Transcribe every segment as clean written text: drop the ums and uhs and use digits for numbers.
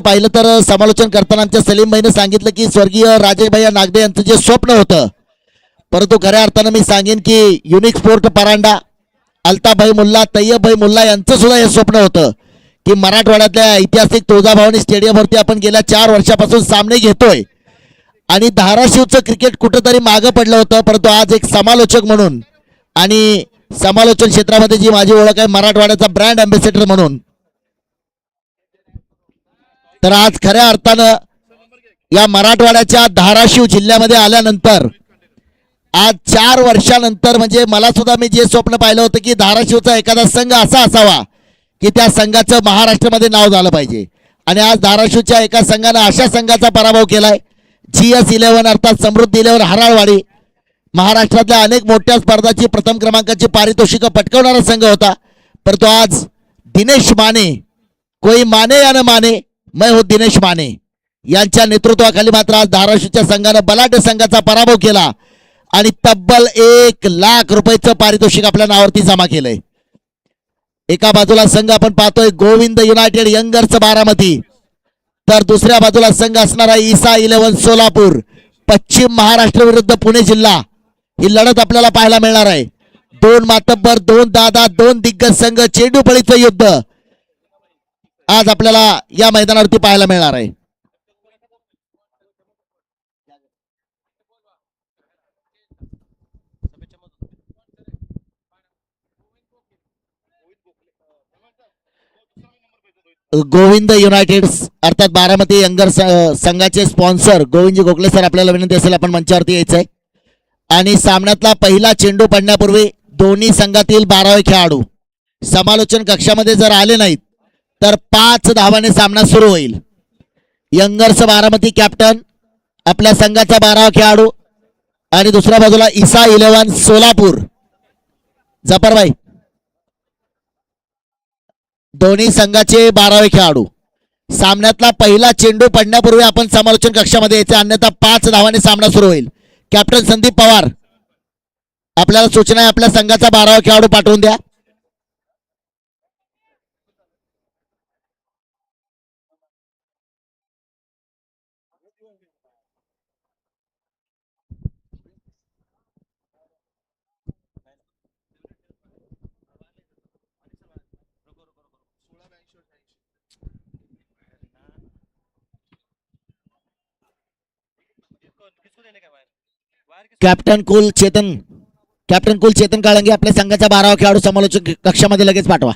पाहिलं तर समालोचन करताना आमच्या सलीम भाईने सांगितलं की स्वर्गीय राजेश भैया नागदे यांचं जे स्वप्न होतं, परंतु खऱ्या अर्थानं मी सांगेन की युनिक स्पोर्ट परांडा, अल्ताफ भाई मुल्ला, तय्यब भाई मुल्ला यांचं सुद्धा हे स्वप्न होतं की मराठवाड्यातल्या ऐतिहासिक तुळजाभवानी स्टेडियमवरती आपण गेल्या 4 वर्षापासून सामने घेतोय आणि धाराशिवचं क्रिकेट कुठंतरी मागं पडलं होतं. परंतु आज एक समालोचक म्हणून आणि समालोचन क्षेत्रामध्ये जी माझी ओळख आहे मराठवाड्याचा ब्रँड अँबॅसेडर म्हणून, तर आज खऱ्या अर्थानं या मराठवाड्याच्या धाराशिव जिल्ह्यामध्ये आल्यानंतर आज 4 वर्षानंतर म्हणजे मला सुद्धा मी जे स्वप्न पाहिलं होतं की धाराशिवचा एखादा संघ असा असावा की त्या संघाचं महाराष्ट्रामध्ये नाव झालं पाहिजे, आणि आज धाराशिवच्या एका संघानं अशा संघाचा पराभव केलाय GS11 अर्थात समृद्धी 11 हराळवाडी. महाराष्ट्रातल्या अनेक मोठ्या स्पर्धाची प्रथम क्रमांकाची पारितोषिकं पटकावणारा संघ होता, परंतु आज दिनेश माने, कोई माने या न माने मैं हो दिनेश माने यांच्या नेतृत्वाखाली मात्र आज धाराशिवच्या संघानं बलाढ्य संघाचा पराभव केला आणि तब्बल 1 लाख रुपयाचं पारितोषिक आपल्या नावावरती जमा केलंय. एका बाजूला संघ आपण पाहतोय गोविंद युनायटेड यंगर्स बारामती, तर दुसऱ्या बाजूला संघ असणारा ईसा 11 सोलापूर. पश्चिम महाराष्ट्र विरुद्ध पुणे जिल्हा ही लढत आपल्याला पाहायला मिळणार आहे. 2 मातब्बर, 2 दादा, 2 दिग्गज संघ, चेंडूफळीचं युद्ध आज आपल्याला या मैदानावरती पाहायला मिळणार आहे. गोविंद युनायटेड अर्थात बारामती यंगर संघाचे स्पॉन्सर गोविंदजी गोखले सर, आपल्याला विनंती असेल आपण मंचावरती यायचं आहे. आणि सामन्यातला पहिला चेंडू पडण्यापूर्वी दोन्ही संघातील 12वे खेळाडू समालोचन कक्षामध्ये जर आले नाहीत तर 5 धावाने सामना सुरू होईल. यंगर्स बारामती कॅप्टन आपल्या संघाचा 12वा खेळाडू आणि दुसऱ्या बाजूला ईसा 11 सोलापूर जफरभाई, दोन्ही संघाचे 12वे खेळाडू. सामन्यातला पहिला चेंडू पडण्यापूर्वी आपण समालोचन कक्षामध्ये यायचे, अन्यथा 5 धावाने सामना सुरू होईल. कॅप्टन संदीप पवार, आपल्याला सूचना आहे आपल्या संघाचा 12वा खेळाडू पाठवून द्या. कॅप्टन कुल चेतन काळंगे आपल्या संघाचा 12वा खेळाडू समालोचक कक्षामध्ये लगेच पाठवा.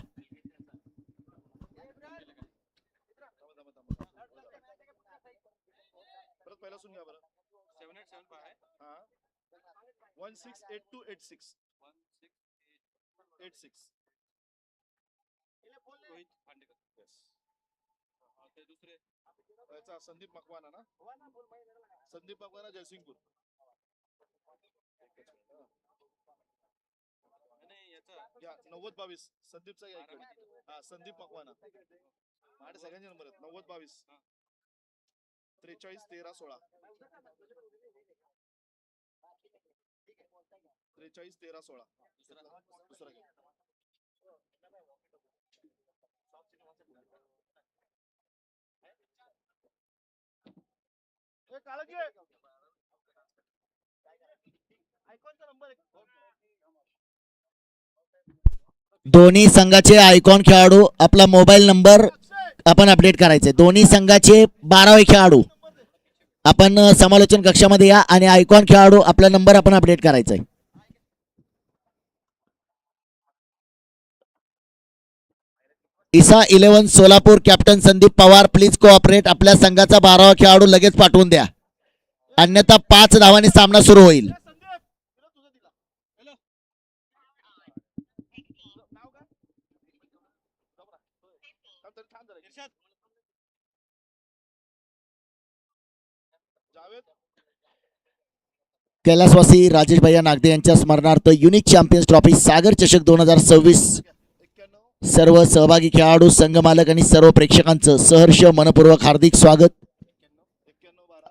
संदीप मकवाना ना, संदीप मकवाना जयसिंगपूर. या 90-22 संदीपचा या इकडे. हा संदीप मकवाना, माझ्या सगळ्यांचे नंबर आहेत 90-22 43-13-16 43-13-16. दुसरा घे. दोन्ही संघाचे आयकॉन खेळाडू आपला मोबाईल नंबर आपण अपडेट करायचे. दोन्ही संघाचे 12वे खेळाडू आपण समालोचन कक्षामध्ये या आणि आयकॉन खेळाडू आपला नंबर आपण अपडेट करायचा आहे. ईसा 11 Solapur captain Sandeep Pawar, please cooperate. आपल्या संघाचा 12वा खेळाडू लगेच पाठवून द्या, अन्यथा 5 धावांनी सामना सुरू होईल. कैलासवासी राजेश भैया नागदे यांच्या स्मरणार्थ युनिक चॅम्पियन्स ट्रॉफी सागर चषक 2026 सर्व सहभागी खेळाडू, संघ मालक आणि सर्व प्रेक्षकांचं सहर्ष मनपूर्वक हार्दिक स्वागत.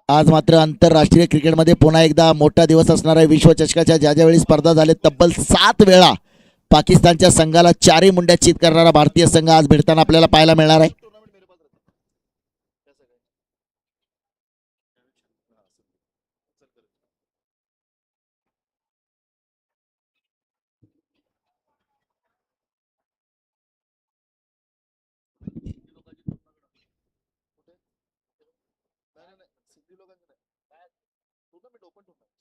आज मात्र आंतरराष्ट्रीय क्रिकेटमध्ये पुन्हा एकदा मोठा दिवस असणार आहे. विश्वचषकाच्या ज्यावेळी स्पर्धा झाले तब्बल 7 वेळा पाकिस्तानच्या संघाला 4 मुंड्या चित करणारा भारतीय संघ आज भेटताना आपल्याला पाहायला मिळणार आहे. माड्या सगळ्या चल कर. कुठे? नाही नाही सिद्धी लोकांचं नाही टुर्नामेंट ओपन टुर्नामेंट.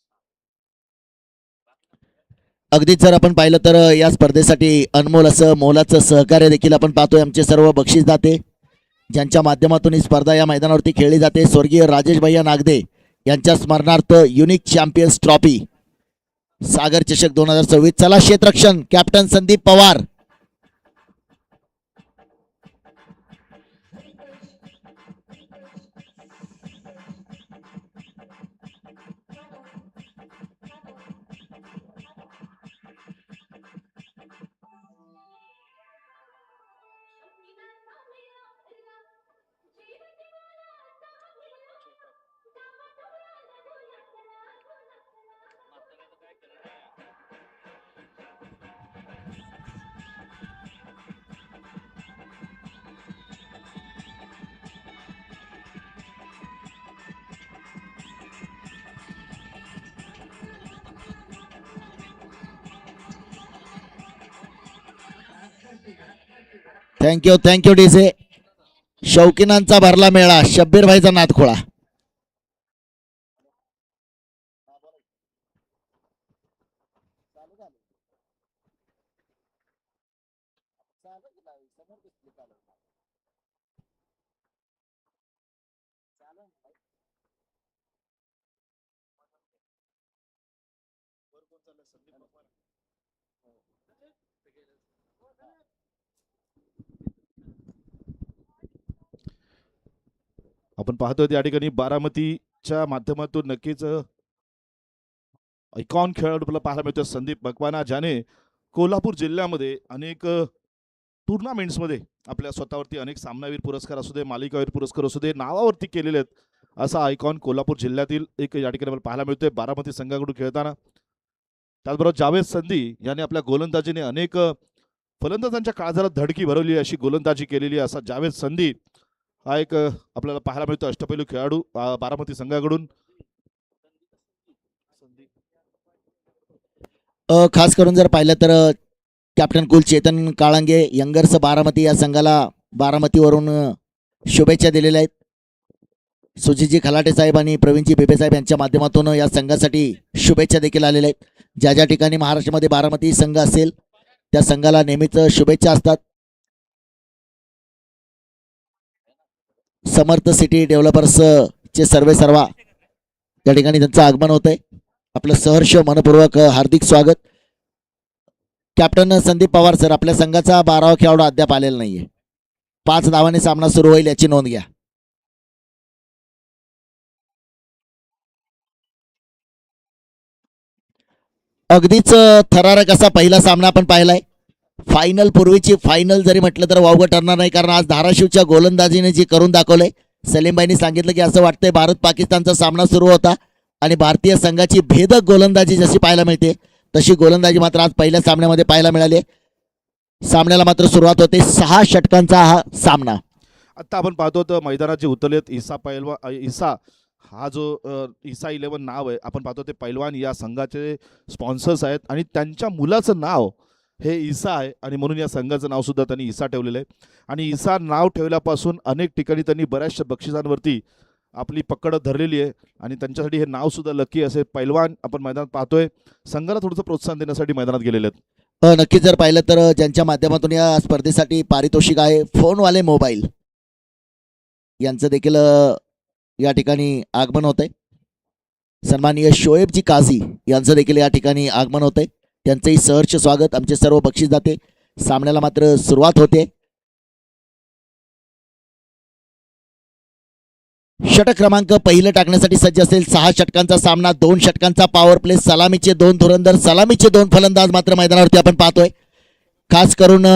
अगदीच जर आपण पाहिलं तर या स्पर्धेसाठी अनमोल असं मोलाचं सहकार्य देखील आपण पाहतोय. आमचे सर्व बक्षीसदाते ज्यांच्या माध्यमातून ही स्पर्धा या मैदानावरती खेळली जाते, स्वर्गीय राजेश भैया नागदे यांच्या स्मरणार्थ युनिक चॅम्पियन्स ट्रॉफी सागर चषक 2026. चला क्षेत्ररक्षण captain Sandeep Pawar. Thank you thank you DJ. शौकीनांचा भरला मेळा, शब्बीर भाईचा नादखोळा. वर कोण चाललंय? संदीप पवार. आपण पाहतोय त्या ठिकाणी बारामतीच्या माध्यमातून नक्कीच आयकॉन खेळाडू आपल्याला पाहायला मिळतोय संदीप मकवाना, ज्याने कोल्हापूर जिल्ह्यामध्ये अनेक टुर्नामेंट्समध्ये आपल्या स्वतःवरती अनेक सामनावीर पुरस्कार असू दे, मालिकावीर पुरस्कार असू दे, नावावरती केलेले आहेत. असा आयकॉन कोल्हापूर जिल्ह्यातील एक या ठिकाणी आपल्याला पाहायला मिळतोय बारामती संघाकडून खेळताना. त्याचबरोबर जावेद संधी याने आपल्या गोलंदाजीने अनेक फलंदाजांच्या काळजाला धडकी भरवली, अशी गोलंदाजी केलेली. असा जावेद संधी हा एक आपल्याला पाहायला मिळतो अष्टपैलू खेळाडू बारामती संघाकडून. खास करून जर पाहिलं तर कॅप्टन कुल चेतन काळंगे यंगर्स बारामती या संघाला बारामतीवरून शुभेच्छा दिलेल्या आहेत. सुजितजी खलाटे साहेब आणि प्रवीणजी बेबे साहेब यांच्या माध्यमातून या संघासाठी शुभेच्छा देखील आलेल्या आहेत. ज्या ज्या ठिकाणी महाराष्ट्रामध्ये बारामती संघ असेल त्या संघाला नेहमीच शुभेच्छा असतात. समर्थ सिटी डेव्हलपर्स चे सर्वा त्या ठिकाणी त्यांचं आगमन होत आहे. आपलं सहर्ष मनपूर्वक हार्दिक स्वागत. कॅप्टन संदीप पवार सर, आपल्या संघाचा 12वा खेळाडू अद्याप आलेला नाहीये. 5 धावांनी सामना सुरू होईल याची नोंद घ्या. अगदीच थरारक असा पहिला सामना आपण पाहिलाय. फायनल पूर्वीची फायनल जरी म्हटलं तर वावगं ठरणार नाही, कारण आज धाराशिवच्या गोलंदाजीने जी करून दाखवलंय. सलीमबाईंनी सांगितलं की असं वाटतंय भारत पाकिस्तानचा सामना सुरू होता आणि भारतीय संघाची भेदक गोलंदाजी जशी पाहायला मिळते तशी गोलंदाजी मात्र आज पहिल्या सामन्यामध्ये पाहायला मिळाली. सामन्याला मात्र सुरुवात होते. 6 षटकांचा हा सामना. आता आपण पाहतो तर मैदानात जे उतरलेत ईसा हा जो ईसा 11 नाव आहे, आपण पाहतो ते पैलवान या संघाचे स्पॉन्सर्स आहेत आणि त्यांच्या मुलाचं नाव हे ईसा आहे आणि म्हणून या संघाचं नाव सुद्धा त्यांनी ईसा ठेवलेलं आहे. आणि ईसा नाव ठेवल्यापासून अनेक ठिकाणी त्यांनी बऱ्याचशा बक्षिसांवरती आपली पकड धरलेली आहे आणि त्यांच्यासाठी हे नाव सुद्धा लकी असे पैलवान आपण मैदानात पाहतोय. संघाला थोडंसं प्रोत्साहन देण्यासाठी मैदानात गेलेले आहेत. नक्कीच जर पाहिलं तर ज्यांच्या माध्यमातून या स्पर्धेसाठी पारितोषिक आहे, फोनवाले मोबाईल यांचं देखील या ठिकाणी आगमन होतंय. सन्माननीय शोएबजी काझी यांचं देखील या ठिकाणी आगमन होतंय. त्यांचंही सहर्ष स्वागत. आमचे सर्व बक्षीसदाते. सामन्याला मात्र सुरुवात होते. षटक क्रमांक पहिलं टाकण्यासाठी सज्ज असेल. 6 षटकांचा सामना, 2 षटकांचा पॉवर प्ले, सलामीचे 2 धुरंदर, सलामीचे 2 फलंदाज मात्र मैदानावरती आपण पाहतोय. खास करून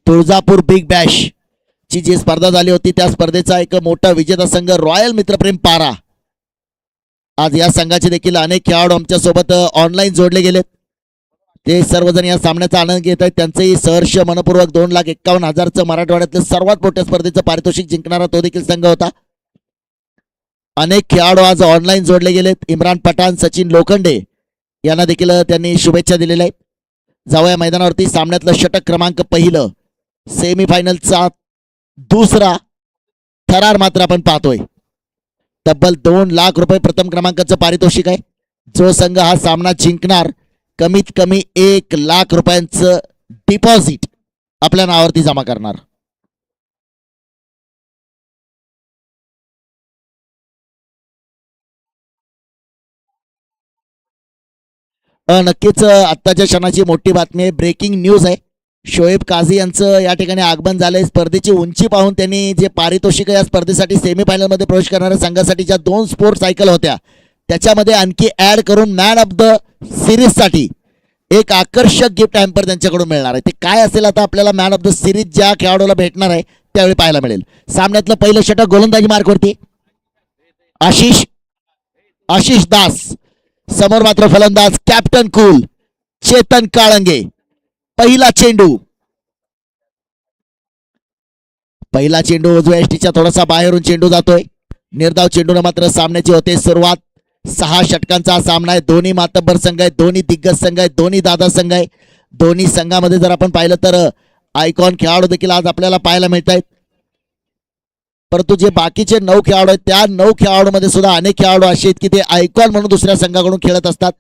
तुळजापूर बिग बॅश ची जी स्पर्धा झाली होती त्या स्पर्धेचा एक मोठा विजेता संघ रॉयल मित्रप्रेम पारा. आज या संघाचे देखील अनेक खेळाडू आमच्या सोबत ऑनलाईन जोडले गेलेत. ते सर्वजण या सामन्याचा आनंद घेत आहेत. त्यांचंही सहर्ष मनपूर्वक 2,51,000चं मराठवाड्यातलं सर्वात मोठ्या स्पर्धेचं पारितोषिक जिंकणारा तो देखील संघ होता. अनेक खेळाडू आज ऑनलाईन जोडले गेलेत. इम्रान पठाण, सचिन लोखंडे यांना देखील त्यांनी शुभेच्छा दिलेल्या आहेत. जाऊया मैदानावरती. सामन्यातलं षटक क्रमांक पहिलं, सेमीफायनलचा दुसरा थरार मात्र आपण पाहतोय. तब्बल 2 लाख रुपये प्रथम क्रमांकाचं पारितोषिक आहे. जो संघ हा सामना जिंकणार कमीत कमी 1 लाख रुपयांचं डिपॉझिट आपल्या नावावरती जमा करणार. नक्कीच आत्ताच्या क्षणाची मोठी बातमी आहे. ब्रेकिंग न्यूज आहे. शोएब काझी यांचं या ठिकाणी आगमन झालंय. स्पर्धेची उंची पाहून त्यांनी जे पारितोषिक या स्पर्धेसाठी सेमीफायनल मध्ये प्रवेश करणाऱ्या संघासाठी ज्या 2 स्पोर्ट सायकल होत्या त्याच्यामध्ये आणखी ऍड करून मॅन ऑफ द सिरीज साठी एक आकर्षक गिफ्ट हॅम्पर त्यांच्याकडून मिळणार आहे. ते काय असेल आता आपल्याला मॅन ऑफ द सिरीज ज्या खेळाडूला भेटणार आहे त्यावेळी पाहायला मिळेल. सामन्यातलं पहिलं षटक गोलंदाजी मार्कवरती आशिष दास. समोर मात्र फलंदाज कॅप्टन कूल चेतन काळंगे. पहिला चेंडू उजव्या एसटीच्या थोडासा बाहेरून चेंडू जातोय. निर्धाव चेंडूने मात्र सामन्याची होते सुरुवात. 6 षटकांचा हा सामना आहे. दोन्ही मातब्बर संघ आहेत, दोन्ही दिग्गज संघ आहेत, दोन्ही दादा संघ आहे. दोन्ही संघामध्ये जर आपण पाहिलं तर आयकॉन खेळाडू देखील आज आपल्याला पाहायला मिळत आहेत. परंतु जे बाकीचे 9 खेळाडू आहेत त्या 9 खेळाडूमध्ये सुद्धा अनेक खेळाडू असे आहेत की ते आयकॉन म्हणून दुसऱ्या संघाकडून खेळत असतात.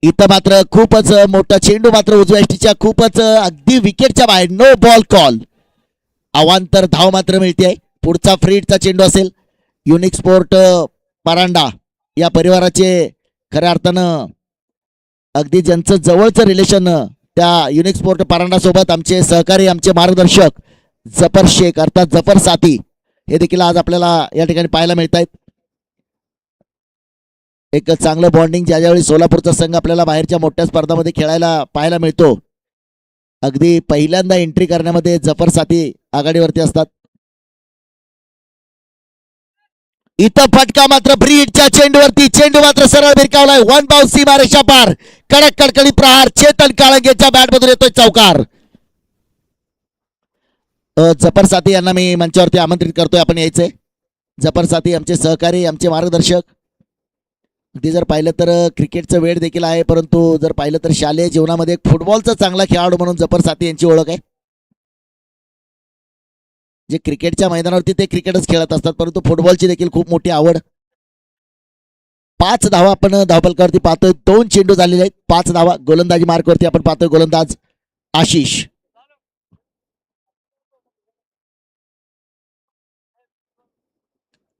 इथं मात्र खूपच मोठा चेंडू मात्र उजव्या एसटीच्या खूपच अगदी विकेटच्या बाहेर. No ball call. अवांतर धाव मात्र मिळते. पुढचा फ्रीडचा चेंडू असेल. युनिक स्पोर्ट परांडा या परिवाराचे खऱ्या अर्थानं अगदी ज्यांचं जवळचं रिलेशन त्या युनिक स्पोर्ट परांडा सोबत आमचे सहकारी, आमचे मार्गदर्शक जफर शेख अर्थात जफर साथी हे देखील आज आपल्याला या ठिकाणी पाहायला मिळत आहेत. एक चांगलं बॉन्डिंग ज्यावेळी सोलापूरचा संघ आपल्याला बाहेरच्या मोठ्या स्पर्धामध्ये खेळायला पाहायला मिळतो. अगदी पहिल्यांदा एंट्री करण्यामध्ये जफर साथी आघाडीवरती असतात. इथं फटका मात्र ब्रीडच्या चेंडूवरती. चेंडू मात्र सरळ भिरकावलाय. 1 बाउन्स सीमारेषा पार. कडक कडकडीत प्रहार. चेतन काळंगेच्या बॅटमधून येतोय चौकार. जफर साथी यांना मी मंचावरती आमंत्रित करतोय, आपण यायचंय. जफर साथी आमचे सहकारी, आमचे मार्गदर्शक. अगदी जर पाहिलं तर क्रिकेटचं वेळ देखील आहे, परंतु जर पाहिलं तर शालेय जीवनामध्ये फुटबॉलचा चांगला खेळाडू म्हणून जफर साथी यांची ओळख आहे. जे क्रिकेटच्या मैदानावरती ते क्रिकेटच खेळत असतात, परंतु फुटबॉलची देखील खूप मोठी आवड. 5 धावा आपण धावफलकावरती पाहतोय. 2 चेंडू झालेले आहेत. 5 धावा. गोलंदाजी मार्कवरती आपण पाहतोय गोलंदाज आशिष.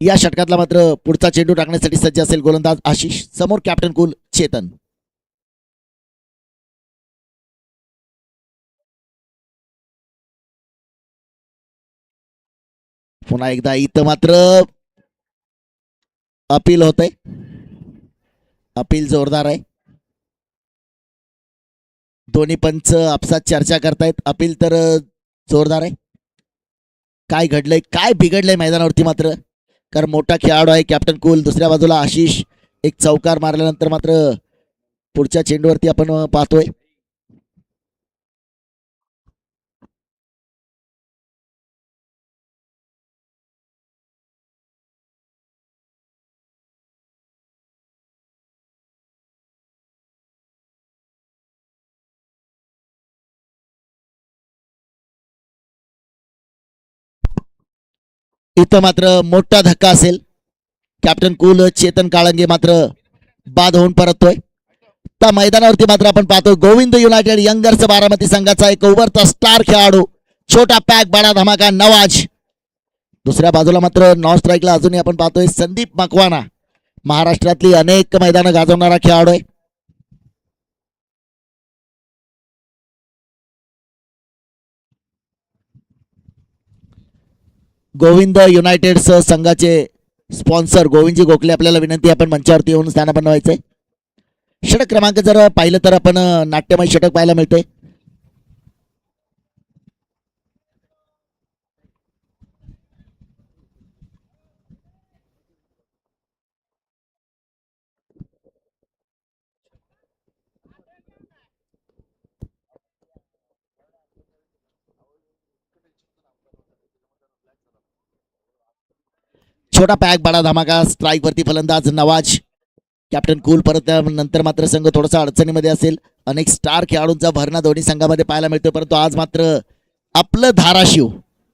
या षटकातला मात्र पुढचा चेंडू टाकण्यासाठी सज्ज असेल गोलंदाज आशिष. समोर कॅप्टन कूल चेतन. पुन्हा एकदा इथं मात्र अपील होत आहे. अपील जोरदार आहे. दोन्ही पंच आपसात चर्चा करतायत. अपील तर जोरदार आहे. काय घडलंय, काय बिघडलंय मैदानावरती मात्र, कारण मोठा खेळाडू आहे कॅप्टन कूल. दुसऱ्या बाजूला आशिष. एक चौकार मारल्यानंतर मात्र पुढच्या चेंडूवरती आपण पाहतोय. इथं मात्र मोठा धक्का असेल. कॅप्टन कूल चेतन काळंगे मात्र बाद होऊन परततोय. त्या मैदानावरती मात्र आपण पाहतोय गोविंद युनायटेड यंगर्स बारामती संघाचा एक ओव्हरचा स्टार खेळाडू छोटा पॅक बडा धमाका नवाज. दुसऱ्या बाजूला मात्र नॉन स्ट्राईकला अजूनही आपण पाहतोय संदीप मकवाना. महाराष्ट्रातली अनेक मैदानं गाजवणारा खेळाडू आहे. गोविंद युनायटेड संघाचे स्पॉन्सर गोविंदजी गोखले आपल्याला विनंती, आपण मंचावरती येऊन स्थानापन्न व्हायचंय. षटक क्रमांक जर पाहिलं तर आपण नाट्यमय षटक पाहायला मिळतंय. छोटा पॅक बडा धमाका. स्ट्राईक वरती फलंदाज नवाज. कॅप्टन कूल परत नंतर मात्र संघ थोडासा अडचणीमध्ये असेल. अनेक स्टार खेळाडूंचा भरणा दोन्ही संघामध्ये पाहायला मिळतो, परंतु आज मात्र आपलं धाराशिव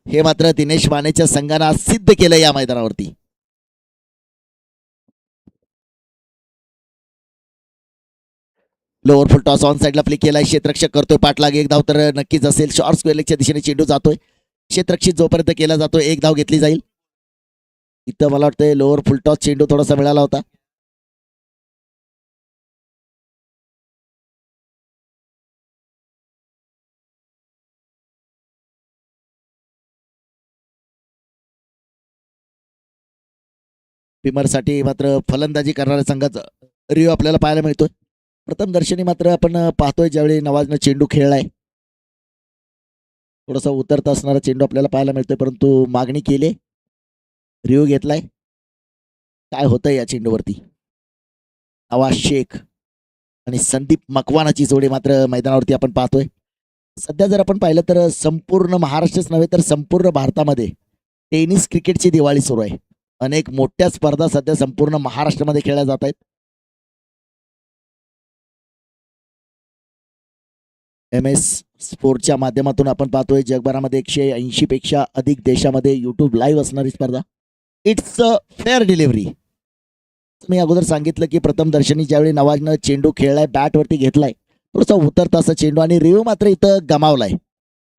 हे मात्र दिनेश मानेच्या संघानं आज सिद्ध केलं या मैदानावरती. लोअर फुल टॉस ऑन साईडला फ्लिक केलाय. क्षेत्ररक्षक करतोय पाठलाग. एक धाव तर नक्कीच असेल. शॉर्ट स्क्वेअर लेगच्या दिशेने चेंडू जातोय. क्षेत्ररक्षित जोपर्यंत केला जातो एक धाव घेतली जाईल. इथं मला वाटतंय लोअर फुल टॉस चेंडू थोडासा मिळाला होता. साठी मात्र फलंदाजी करणाऱ्या संघाचा रिव्ह्यू आपल्याला पाहायला मिळतोय. प्रथम दर्शनी मात्र आपण पाहतोय ज्यावेळी नवाजनं चेंडू खेळलाय, थोडासा उतरता असणारा चेंडू आपल्याला पाहायला मिळतोय, परंतु मागणी केली, रिव्ह्यू घेतलाय. काय होतंय या चेंडूवरती? नवाज शेख आणि संदीप मकवानाची जोडी मात्र मैदानावरती आपण पाहतोय. सध्या जर आपण पाहिलं तर संपूर्ण महाराष्ट्रच नव्हे तर संपूर्ण भारतामध्ये टेनिस क्रिकेटची दिवाळी सुरू आहे. अनेक मोठ्या स्पर्धा सध्या संपूर्ण महाराष्ट्रामध्ये खेळल्या जात आहेत. MS स्पोर्टच्या माध्यमातून आपण पाहतोय जगभरामध्ये 180 पेक्षा अधिक देशामध्ये युट्यूब लाईव्ह असणारी स्पर्धा. It's a fair delivery. मी अगोदर सांगितलं की प्रथम दर्शनी ज्यावेळी नवाजनं चेंडू खेळलाय, बॅटवरती घेतलाय, थोडासा उतरता असा चेंडू आणि रिव्ह्यू मात्र इथं गमावलाय.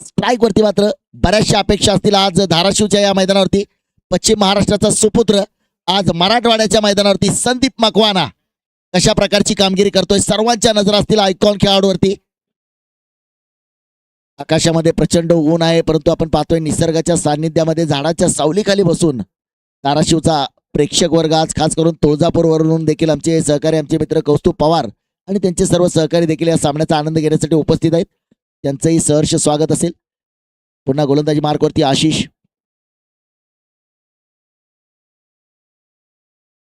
स्ट्राईक वरती मात्र बऱ्याचशा अपेक्षा असतील आज धाराशिवच्या या मैदानावरती. पश्चिम महाराष्ट्राचा सुपुत्र आज मराठवाड्याच्या मैदानावरती संदीप मकवाना कशा प्रकारची कामगिरी करतोय, सर्वांच्या नजर असतील आयकॉन खेळाडूवरती. आकाशामध्ये प्रचंड ऊन आहे, परंतु आपण पाहतोय निसर्गाच्या सान्निध्यामध्ये झाडाच्या सावलीखाली बसून धाराशिवचा प्रेक्षक वर्ग आज खास करून तुळजापूरवरून देखील आमचे सहकारी, आमचे मित्र कौस्तुभ पवार आणि त्यांचे सर्व सहकारी देखील या सामन्याचा आनंद घेण्यासाठी उपस्थित आहेत. त्यांचंही सहर्ष स्वागत असेल. पुन्हा गोलंदाजी मार्कवरती आशिष.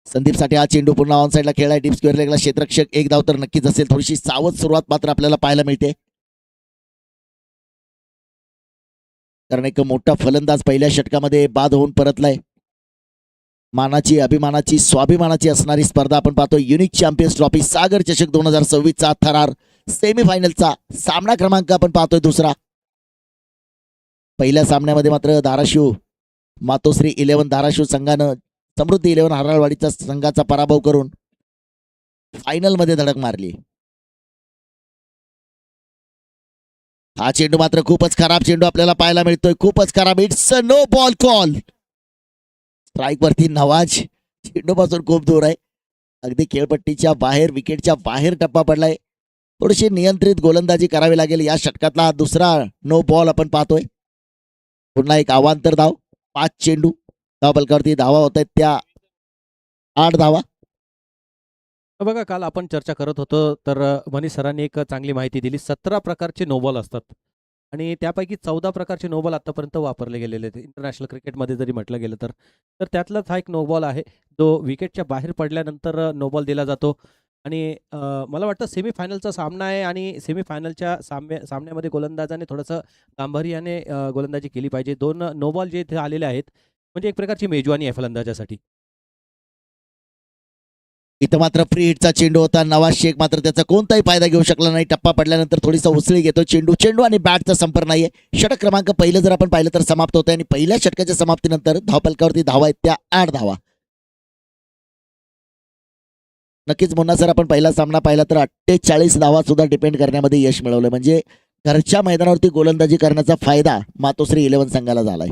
संदीपसाठी हा चेंडू पुन्हा ऑन साईडला खेळलाय. डीप स्क्वेअर लेगला क्षेत्ररक्षक एक धाव तर नक्कीच असेल. थोडीशी सावध सुरुवात मात्र आपल्याला पाहायला मिळते, कारण एक मोठा फलंदाज पहिल्या षटकामध्ये बाद होऊन परतलाय. मानाची, अभिमानाची, स्वाभिमानाची असणारी स्पर्धा आपण पाहतो. युनिक चॅम्पियन्स ट्रॉफी सागर चषक 2026चा थरार सेमीफायनलचा सामना क्रमांक आपण पाहतोय दुसरा. पहिल्या सामन्यामध्ये मात्र धाराशिव मातोश्री 11 धाराशिव संघानं समृद्धी 11 हराळवाडीचा संघाचा पराभव करून फायनल मध्ये धडक मारली. हा चेंडू मात्र खूपच खराब चेंडू आपल्याला पाहायला मिळतोय, खूपच खराब. It's a no ball call. Strike वरती नवाज चेंडू पासून खूप दूर आहे, अगदी खेळपट्टीच्या बाहेर, विकेटच्या बाहेर टप्पा पडलाय. थोडीशी नियंत्रित गोलंदाजी करावी लागेल. या षटकातला हा दुसरा नो बॉल आपण पाहतोय. पुन्हा एक अवांतर धाव, 5 चेंडू, धाव फलकावरती धावा होत आहेत त्या 8 धावा. बघा, काल आपण चर्चा करत होतो तर मनीष सरांनी एक चांगली माहिती दिली. 17 प्रकारचे नोबॉल असतात आणि त्यापैकी 14 प्रकारचे नोबॉल आतापर्यंत वापरले गेलेले आहेत इंटरनॅशनल क्रिकेटमध्ये जरी म्हटलं गेलं तर. तर त्यातलाच हा एक नोबॉल आहे जो विकेटच्या बाहेर पडल्यानंतर नोबॉल दिला जातो. आणि मला वाटतं सेमीफायनलचा सामना आहे आणि सेमीफायनलच्या सामन्यामध्ये गोलंदाजाने थोडंसं गांभीर्याने गोलंदाजी केली पाहिजे. 2 नोबॉल जे इथे आलेले आहेत म्हणजे एक प्रकारची मेजवानी आहे फलंदाजासाठी. इथं मात्र फ्री हिटचा चेंडू होता. नवाज शेख मात्र त्याचा कोणताही फायदा घेऊ शकला नाही. टप्पा पडल्यानंतर थोडीसा उसळी घेतो चेंडू आणि बॅटचा संपर्क नाहीये. षटक क्रमांक पहिलं जर आपण पाहिलं तर समाप्त होतं आणि पहिल्या षटकाच्या समाप्तीनंतर धावफलकावरती धावा आहेत त्या 8 धावा. नक्कीच मुन्ना सर, आपण पहिला सामना पाहिला तर 48 धावा सुद्धा डिपेंड करण्यामध्ये यश मिळवलं. म्हणजे घरच्या मैदानावरती गोलंदाजी करण्याचा फायदा मातोश्री 11 संघाला झालाय.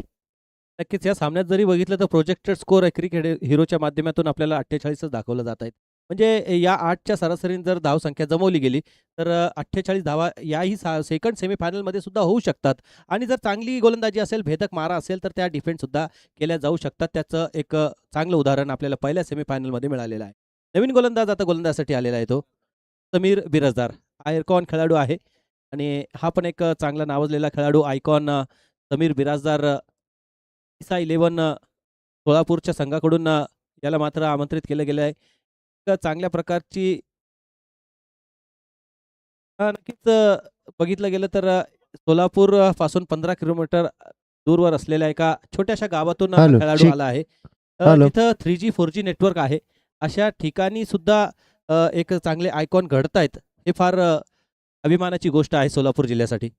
नक्कीच या सामन्यात जरी बघितलं तर प्रोजेक्टेड स्कोर क्रिकेट हिरोच्या माध्यमातून आपल्याला 48च दाखवलं जात आहेत. म्हणजे या 8च्या सरासरीने जर धावसंख्या जमवली गेली तर 48 धावा याही सेकंड सेमीफायनलमध्ये सुद्धा होऊ शकतात. आणि जर चांगली गोलंदाजी असेल, भेदक मारा असेल तर त्या डिफेंडसुद्धा केल्या जाऊ शकतात. त्याचं एक चांगलं उदाहरण आपल्याला पहिल्या सेमीफायनलमध्ये मिळालेलं आहे. नवीन गोलंदाज आता गोलंदाजासाठी आलेला आहे तो समीर बिराजदार. आयकॉन खेळाडू आहे आणि हा पण एक चांगला नावाजलेला खेळाडू. आयकॉन समीर बिराजदार ISA 11 सोलापूरच्या संघाकडून याला मात्र आमंत्रित केलं गेलं आहे. चांगल्या प्रकारची नक्कीच बघितलं गेलं तर सोलापूर पासून 15 किलोमीटर दूरवर असलेल्या एका छोट्याशा गावातून खेळाडू आला आहे. हॅलो. तिथं 3G 4G नेटवर्क आहे. अशा ठिकाणी सुद्धा एक चांगले आयकॉन घडतायत. हे फार अभिमानाची गोष्ट आहे सोलापूर जिल्ह्यासाठी.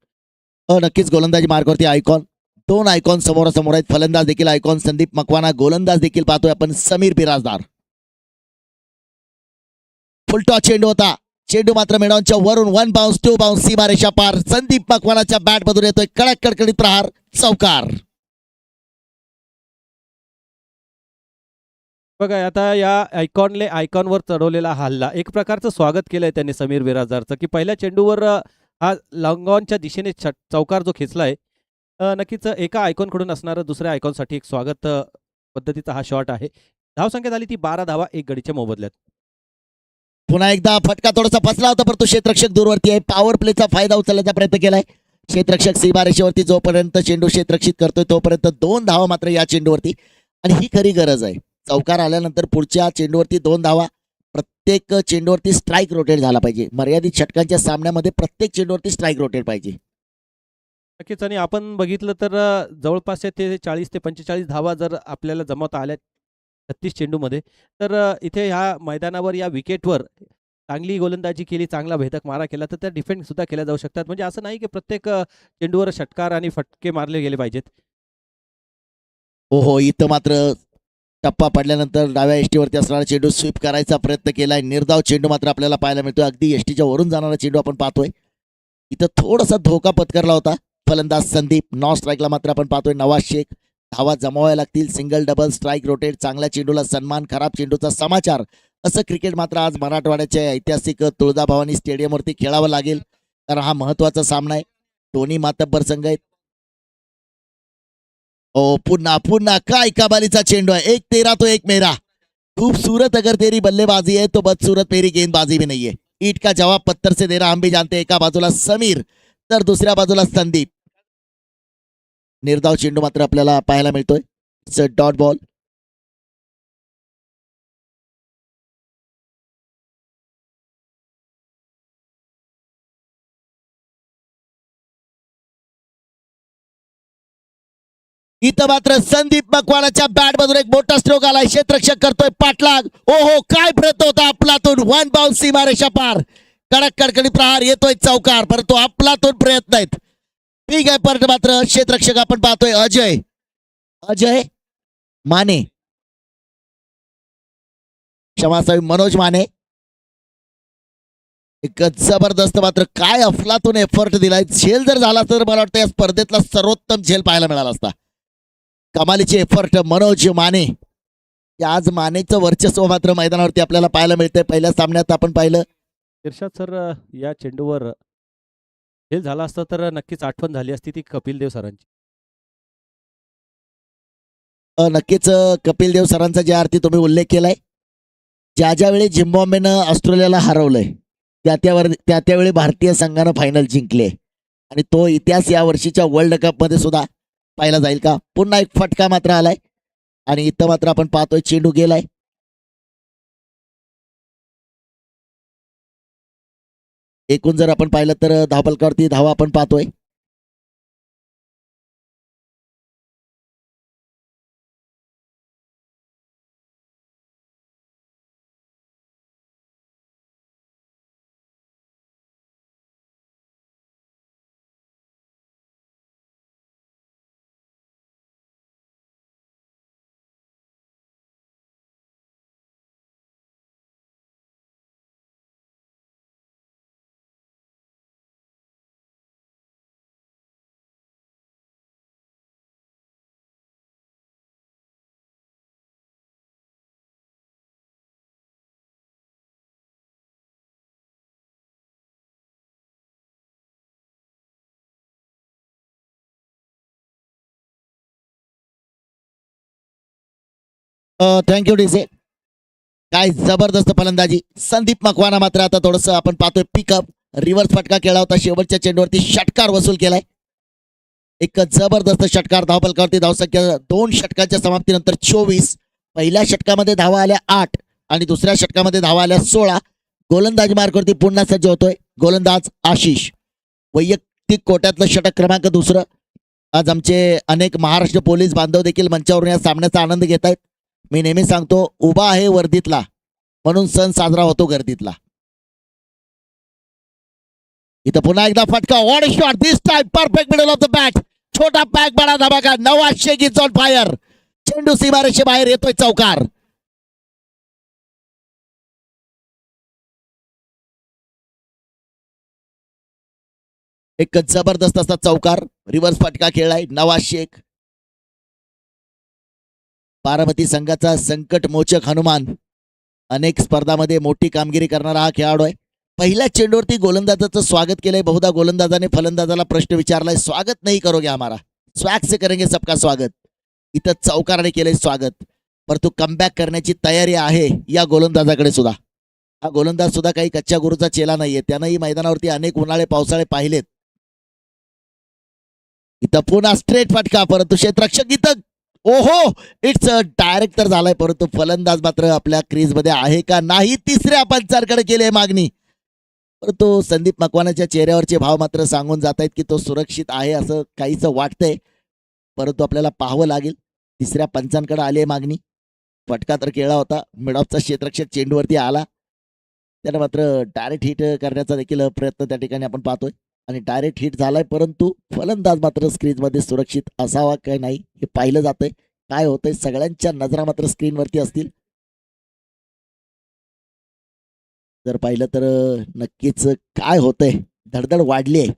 नक्कीच गोलंदाजी मार्गावरती आयकॉन, दोन आयकॉन समोरासमोर आहेत. फलंदाज देखील आयकॉन संदीप मकवाना, गोलंदाज देखील पाहतोय आपण समीर बिराजदार. फुलटॉस चेंडू होता, चेंडू मात्र मेडॉनच्या वरून 1 बाउन्स 2 बाउन्स सीमारेषा पार. संदीप मकवानाच्या बॅट मधून येतोय कडक कडकडीत प्रहार, चौकार. बघा आता या आयकॉनवर चढवलेला हल्ला एक प्रकारचं स्वागत केलंय त्यांनी समीर बिराजदारचं, की पहिल्या चेंडूवर हा लॉंग ऑनच्या दिशेने चौकार जो खेचलाय, नक्कीच एका आयकॉनकडून असणारं दुसऱ्या आयकॉनसाठी एक स्वागत पद्धतीचा हा शॉट आहे. धावसंख्या झाली ती 12 धावा 1 गडीच्या मोबदल्यात. पुन्हा एकदा फटका थोडासा फसला होता, परंतु क्षेत्ररक्षक दूरवरती आहे. पॉवर प्लेचा फायदा उचलण्याचा प्रयत्न केलाय क्षेत्ररक्षक. सीमारेषेवरती जोपर्यंत चेंडू क्षेत्ररक्षित करतोय तोपर्यंत 2 धावा मात्र या चेंडूवरती, आणि ही खरी गरज आहे. चौकार आल्यानंतर पुढच्या चेंडूवरती 2 धावा. प्रत्येक चेंडूवरती स्ट्राईक रोटेट झाला पाहिजे. मर्यादित षटकांच्या सामन्यामध्ये प्रत्येक चेंडूवरती स्ट्राईक रोटेट पाहिजे. नक्कीच, आणि आपण बघितलं तर जवळपास ते 40 ते 45 धावा जर आपल्याला जमवता आल्या 36 चेंडूमध्ये, तर इथे ह्या मैदानावर या विकेटवर चांगली गोलंदाजी केली, चांगला भेदक मारा केला, तर त्या डिफेंड सुद्धा केल्या जाऊ शकतात. म्हणजे असं नाही की प्रत्येक चेंडूवर षटकार आणि फटके मारले गेले पाहिजेत. हो, इथं मात्र टप्पा पडल्यानंतर डाव्या एसटीवरती असणारा चेंडू स्वीप करायचा प्रयत्न केलाय. निर्धाव चेंडू मात्र आपल्याला पाहायला मिळतोय. अगदी एसटीच्या वरून जाणारा चेंडू आपण पाहतोय. इथं थोडासा धोका पत्करला होता फलंदाज संदीप. नॉन स्ट्राईकला मात्र आपण पाहतोय नवाज शेख. धावा जमावाव्या लागतील. Single double strike rotate. चांगल्या चेंडूला सन्मान, खराब चेंडूचा समाचार. असं क्रिकेट मात्र आज मराठवाड्याच्या ऐतिहासिक तुळजाभवानी स्टेडियमवरती खेळावं लागेल, कारण हा महत्वाचा सामना आहे. दोन्ही मातब्बर संघ आहेत. पुन्हा पुन्हा काय कमालीचा चेंडू आहे. 1-13 तो 1 मेरा. खूबसूरत अगर तेरी बल्लेबाजी है तो बदसूरत मेरी गेंदबाजी भी नहीं है. ईट का जवाब पत्थर से देना हम भी जानते. एका बाजूला समीर तर दुसऱ्या बाजूला संदीप. निर्धाव चेंडू मात्र आपल्याला पाहायला मिळतोय. Dot ball. इथं मात्र संदीप मकवानाच्या बॅट मधून एक मोठा स्ट्रोक आलाय. क्षेत्ररक्षक करतोय पाठलाग. ओहो, काय प्रयत्न होता आपलातून. 1 बाउन्स सीमारेषा पार. कडक कडकडी प्रहार, येतोय चौकार, परंतु आपलातून प्रयत्न आहेत. ठीक आहे, परत मात्र क्षेत्ररक्षक आपण पाहतोय अजय माने, क्षमा असावी, मनोज माने. एक जबरदस्त मात्र काय अफलातून एफर्ट दिलाय. झेल जर झाला तर मला वाटतं या स्पर्धेतला सर्वोत्तम झेल पाहायला मिळाला असता. कमालीचे एफर्ट मनोज माने. आज मानेचं वर्चस्व मात्र मैदानावरती आपल्याला पाहायला मिळतंय. पहिल्या सामन्यात आपण पाहिलं इर्शाद सर, या चेंडूवर खेळ झाला असता तर नक्कीच आठवण झाली असती ती कपिल देव सरांची. नक्कीच कपिल देव सरांचा ज्या अर्थी तुम्ही उल्लेख केलाय, ज्या वेळी झिम्बाब्वेनं ऑस्ट्रेलियाला हरवलंय त्या त्यावेळी भारतीय संघानं फायनल जिंकले, आणि तो इतिहास या वर्षीच्या वर्ल्ड कप मध्ये सुद्धा पाहिला जाईल का. पुन्हा एक फटका मात्र आलाय, आणि इथं मात्र आपण पाहतोय चेंडू गेलाय. एकूण जर आपण पाहिलं तर धावफलकावरती धावा आपण पाहतोय. Thank you DJ. काय जबरदस्त फलंदाजी. संदीप मकवाना मात्र आता थोडस आपण पाहतोय पिकअप. रिव्हर्स फटका केला होता, शेवटच्या चेंडूवरती षटकार वसूल केलाय. एक जबरदस्त षटकार. धावफलकावरती धावसंख्या 2 षटकांच्या समाप्तीनंतर 24. पहिल्या षटकामध्ये धावा आल्या 8 आणि दुसऱ्या षटकामध्ये धावा आल्या 16. गोलंदाजी मार्गावरती पुन्हा सज्ज होतोय गोलंदाज आशिष. वैयक्तिक कोट्यातलं षटक क्रमांक 2. आज आमचे अनेक महाराष्ट्र पोलीस बांधव देखील मंचावरून या सामन्याचा आनंद घेत आहेत. मी नेहमी सांगतो उभा आहे वर्दीतला म्हणून सण साजरा होतो गर्दीतला. इथं पुन्हा एकदा फटका. What a shot this time. Perfect middle of the bat. छोटा पॅक बडा धमाका. Nawaz Sheikh is on fire. चेंडू सीमारेषे बाहेर येतोय चौकार. एक जबरदस्त असा चौकार. रिव्हर्स फटका खेळलाय नवाज शेख. बारामती संघाचा संकट मोचक हनुमान. अनेक स्पर्धामध्ये मोठी कामगिरी करणारा हा खेळाडू आहे. पहिल्या चेंडूवरती गोलंदाजाचं स्वागत केलंय. बहुधा गोलंदाजाने फलंदाजाला प्रश्न विचारलाय, स्वागत नाही करोगे हमारा, स्वॅग से करेंगे सबका स्वागत. इथं चौकाराने केलंय स्वागत. परंतु कमबॅक करण्याची तयारी आहे या गोलंदाजाकडे सुद्धा. हा गोलंदाज सुद्धा काही कच्च्या गुरूचा चेला नाहीये. त्यानंही मैदानावरती अनेक उन्हाळे पावसाळे पाहिलेत. इथं पुन्हा स्ट्रेट फटका. परंतु क्षेत्ररक्षक इथं ओहो इट्स डायरेक्ट तर झालाय. परंतु फलंदाज मात्र आपल्या क्रीज मध्ये आहे का नाही. तिसऱ्या पंचांकडे केली मागणी. परंतु संदीप मकवानाच्या चेहऱ्यावरचे भाव मात्र सांगून जात आहेत की तो सुरक्षित आहे असं काहीच वाटतंय. परंतु आपल्याला पाहावं लागेल. तिसऱ्या पंचांकडे आली आहे मागणी. फटका तर केला होता. मिडऑफचा क्षेत्ररक्षक चेंडूवरती आला. त्यानं मात्र डायरेक्ट हिट करण्याचा देखील प्रयत्न त्या ठिकाणी आपण पाहतोय आणि डायरेक्ट हिट झालाय. परंतु फलंदाज मात्र स्क्रीनमध्ये सुरक्षित असावा काय नाही हे पाहिलं जातंय. काय होतंय सगळ्यांच्या नजरा मात्र स्क्रीनवरती असतील. जर पाहिलं तर नक्कीच काय होतंय. धडधड वाढली आहे.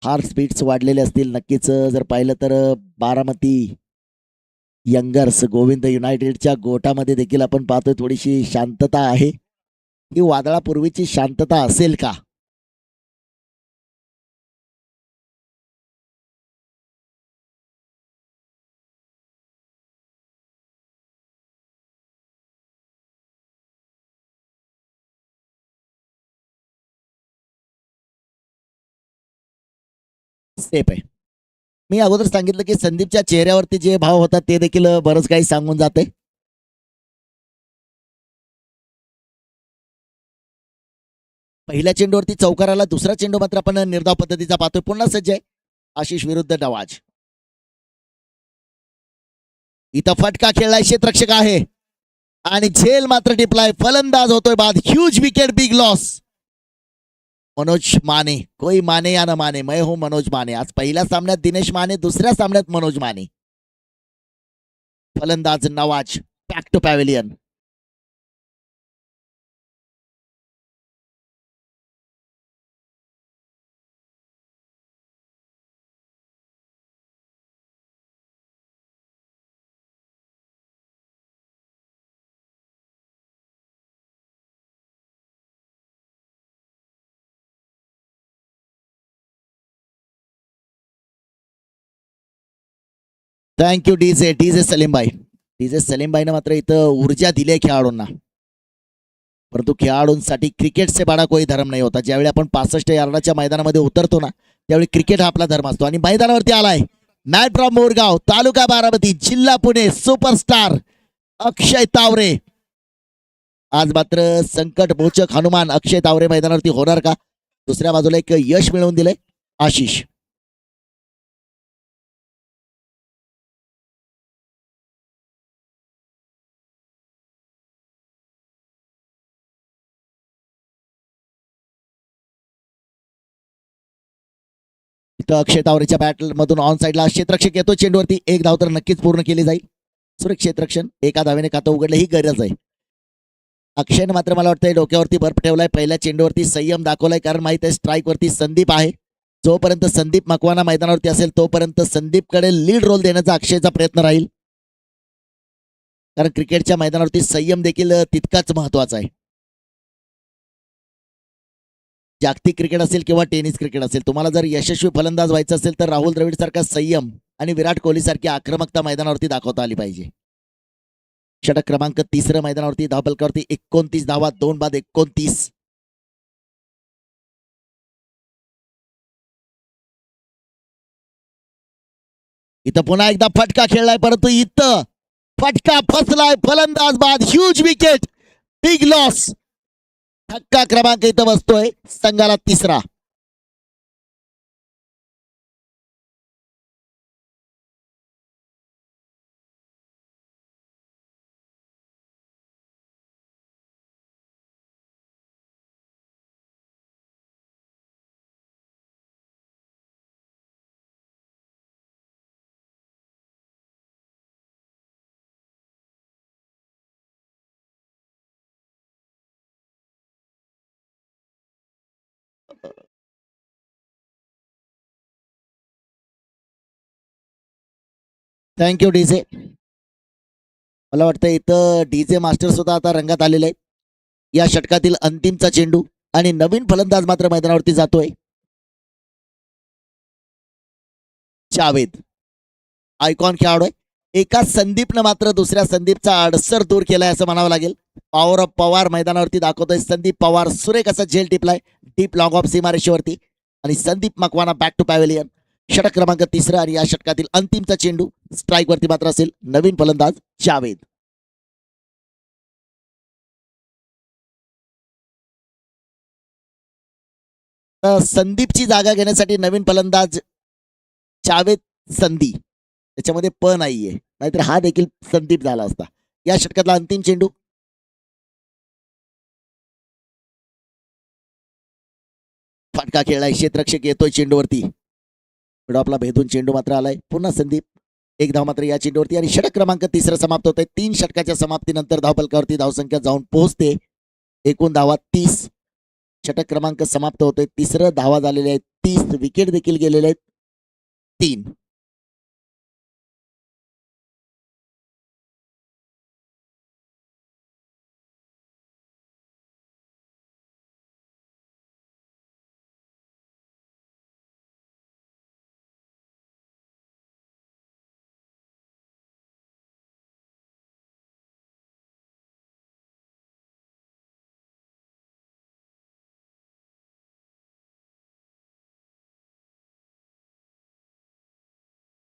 हार्ट स्पीड्स वाढलेले असतील नक्कीच. जर पाहिलं तर बारामती यंगर्स गोविंद युनायटेडच्या गोटामध्ये देखील आपण पाहतोय थोडीशी शांतता आहे. ही वादळापूर्वीची शांतता असेल का. स्टेप आहे. मी अगोदर सांगितलं की संदीपच्या चेहऱ्यावरती जे भाव होतात ते देखील बरंच काही सांगून जाते. पहिल्या चेंडूवरती चौकाराला. दुसरा चेंडू मात्र आपण निर्धाव पद्धतीचा पाहतोय. पुन्हा सज्ज आहे आशिष विरुद्ध नवाज. इथं फटका खेळलाय. क्षेत्ररक्षक आहे आणि झेल मात्र टिपलाय. फलंदाज होतोय बाद. Huge wicket. Big loss. Manoj Mane. कोई माने या न माने, मैं हूं मनोज माने. आज पहिल्या सामन्यात दिनेश माने, दुसऱ्या सामन्यात मनोज माने. फलंदाज Nawaz. Back to pavilion. Thank you DJ. DJ Salimbhai. DJ सलीमबाईनं मात्र इथं ऊर्जा दिली आहे खेळाडूंना. परंतु खेळाडूंसाठी क्रिकेटचे बाळा कोई धर्म नाही होता. ज्यावेळी आपण 65 यार्डाच्या मैदानामध्ये उतरतो ना त्यावेळी क्रिकेट हा आपला धर्म असतो. आणि मैदानावरती आलाय मॅट फ्रॉम मोरगाव, तालुका बारामती, जिल्हा पुणे, सुपरस्टार अक्षय तावरे. आज मात्र संकट मोचक हनुमान अक्षय तावरे मैदानावरती होणार का. दुसऱ्या बाजूला एक यश मिळवून दिलंय आशिष. इथं अक्षय तावरेच्या बॅट मधून ऑन साईडला क्षेत्ररक्षक येतो. चेंडूवरती एक धाव तर नक्कीच पूर्ण केली जाईल. सुरेख क्षेत्ररक्षण एका धावेने खातं उघडलं ही गरज आहे. अक्षयने मात्र मला वाटतंय डोक्यावरती बर्फ ठेवलाय. पहिल्या चेंडूवरती संयम दाखवलाय कारण माहित आहे स्ट्राईक वरती संदीप आहे. जोपर्यंत संदीप मकवाना मैदानावरती असेल तोपर्यंत संदीपकडे लीड रोल देण्याचा अक्षयचा प्रयत्न राहील. कारण क्रिकेटच्या मैदानावरती संयम देखील तितकाच महत्वाचा आहे. जागतिक क्रिकेट असेल किंवा टेनिस क्रिकेट असेल, तुम्हाला जर यशस्वी फलंदाज व्हायचं असेल तर राहुल द्रविड सारखा संयम आणि विराट कोहली सारखी आक्रमकता मैदानावरती दाखवता आली पाहिजे. षटक क्रमांक 3 मैदानावरती धावफलकावरती 29 धावा, 2 बाद 29. इथं पुन्हा एकदा फटका खेळलाय परंतु इथं फटका फसलाय. फलंदाज बाद. Huge wicket. Big loss. धक्का क्रमांक इथं बसतोय संघाला 3रा. Thank you DJ. मला वाटतं इथं डीजे मास्टर सुद्धा आता रंगात आलेले आहेत. या षटकातील अंतिमचा चेंडू आणि नवीन फलंदाज मात्र मैदानावरती जातोय. जावेद आयकॉन खेळाडू आहे. एका संदीपनं मात्र दुसऱ्या संदीपचा अडसर दूर केलाय असं म्हणावं लागेल. पॉवर ऑफ पवार मैदानावरती दाखवतोय. संदीप पवार सुरेख असा झेल टिपलाय डीप लॉंग ऑफ सीमारेषेवरती आणि Sandeep Makwana back to pavilion. षटक क्रमांक 3 आणि या षटकातील अंतिमचा चेंडू स्ट्राईक वरती मात्र असेल नवीन फलंदाज जावेद. संदीपची जागा घेण्यासाठी नवीन फलंदाज जावेद संधी त्याच्यामध्ये प नाहीये, नाहीतर हा देखील संदीप झाला असता. या षटकातला अंतिम चेंडू फटका खेळलाय. क्षेत्ररक्षक येतोय चेंडूवरती. आपला भेदून चेंडू मात्र आलाय. पुन्हा संदीप. एक धाव मात्र या चेंडूवरती आणि षटक क्रमांक 3 समाप्त होतोय. 3 षटकाच्या समाप्तीनंतर धावफलकावरती धावसंख्या जाऊन पोहोचते. एकूण धावा 30. षटक क्रमांक समाप्त होतोय. तिसरं धावा झालेले आहेत 30. विकेट देखील गेलेले आहेत 3.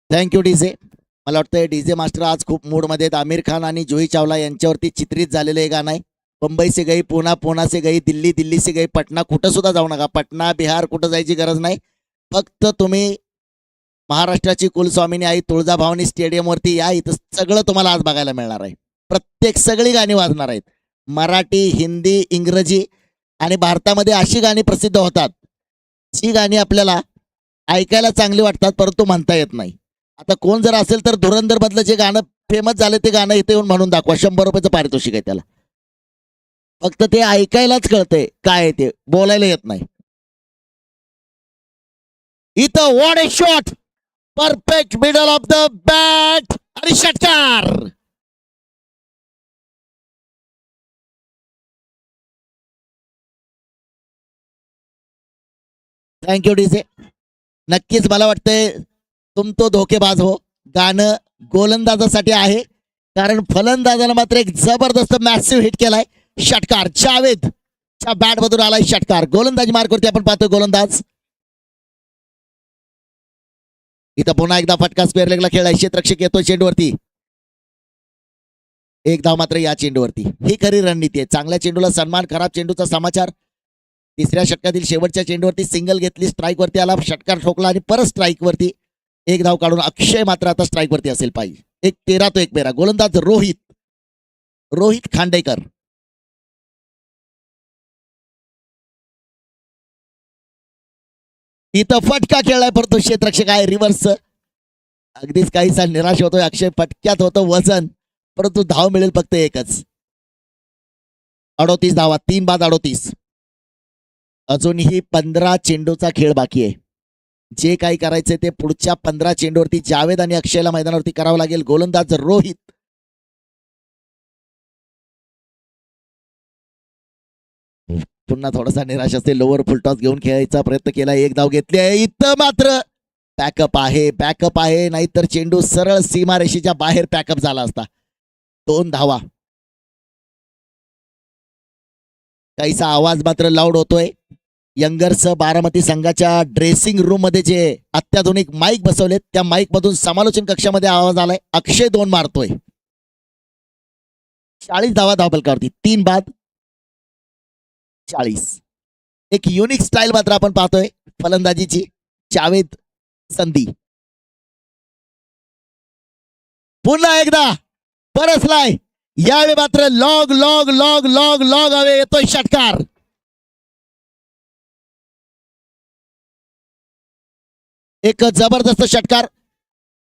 Thank you DJ. मला वाटतं डीजे मास्टर आज खूप मूडमध्ये आहेत. आमिर खान आणि जुही चावला यांच्यावरती चित्रित झालेलं हे गाणं आहे. मुंबई से गई, पुणा, पुणा से गई, दिल्ली, दिल्ली से गई, पटना. कुठं सुद्धा जाऊ नका. पटना, बिहार कुठं जायची गरज नाही. फक्त तुम्ही महाराष्ट्राची कुलस्वामिनी आई तुळजाभवानी स्टेडियमवरती या. इथं सगळं तुम्हाला आज बघायला मिळणार आहे. प्रत्येक सगळी गाणी वाजणार आहेत. मराठी, हिंदी, इंग्रजी आणि भारतामध्ये अशी गाणी प्रसिद्ध होतात जी गाणी आपल्याला ऐकायला चांगली वाटतात परंतु म्हणता येत नाही. आता कोण जर असेल तर धुरंधर मधलं जे गाणं फेमस झालं ते गाणं इथे येऊन म्हणून दाखवा. 100 रुपयाचं पारितोषिक आहे त्याला. फक्त ते ऐकायलाच कळतंय काय आहे ते, बोलायला येत नाही. इथं what a shot. Perfect middle of the bat आणि षटकार. Thank you DJ. नक्कीच मला वाटतंय तुम तो धोकेबाज हो गाणं गोलंदाजासाठी आहे, कारण फलंदाजाला मात्र एक जबरदस्त मॅसिव्ह हिट केलाय. षटकार जावेदच्या बॅट मधून आलाय षटकार. गोलंदाजी मार्कवरती आपण पाहतोय गोलंदाज. इथं पुन्हा एकदा फटका स्क्वेअर लेगला खेळलाय. क्षेत्ररक्षक येतोय चेंडूवरती. एक धाव मात्र या चेंडूवरती. ही खरी रणनीती आहे. चांगल्या चेंडूला सन्मान, खराब चेंडूचा समाचार. तिसऱ्या षटकातील शेवटच्या चेंडूवरती सिंगल घेतली, स्ट्राईक वरती आला, षटकार ठोकला आणि परत स्ट्राईक वरती एक धाव काढून अक्षय मात्र आता स्ट्राईक वरती असेल पाहिजे. एक 13 तो 1 मेरा. गोलंदाज रोहित खांडेकर. इथं फटका खेळलाय परंतु क्षेत्ररक्षक आहे रिव्हर्स. अगदीच काहीसा निराश होतोय अक्षय. फटक्यात होतं वजन परंतु धाव मिळेल फक्त एकच. 38 धावा. 3 बाद 38. अजूनही 15 चेंडूचा खेळ बाकी आहे. जे काही करायचंय ते पुढच्या 15 चेंडूवरती जावेद आणि अक्षयला मैदानावरती करावं लागेल. गोलंदाज रोहित. पुन्हा थोडासा निराश असते. लोअर फुलटॉस घेऊन खेळायचा प्रयत्न केला. एक धाव घेतली आहे. इथं मात्र पॅकअप आहे, नाहीतर चेंडू सरळ सीमारेषेच्या बाहेर पॅकअप झाला असता. 2 धावा. काहीसा आवाज मात्र लाऊड होतोय. यंगर्स बारामती संघाच्या ड्रेसिंग रूम मध्ये जे अत्याधुनिक माईक बसवलेत त्या माईक मधून समालोचन कक्षामध्ये आवाज आलाय. अक्षय 2 मारतोय. 40 धावा धावफलकावरती. 3 बाद 40. एक युनिक स्टाईल मात्र आपण पाहतोय फलंदाजीची. जावेद संधी. पुन्हा एकदा परसलाय. यावेळी मात्र लॉग हवे येतोय षटकार. एक जबरदस्त षटकार.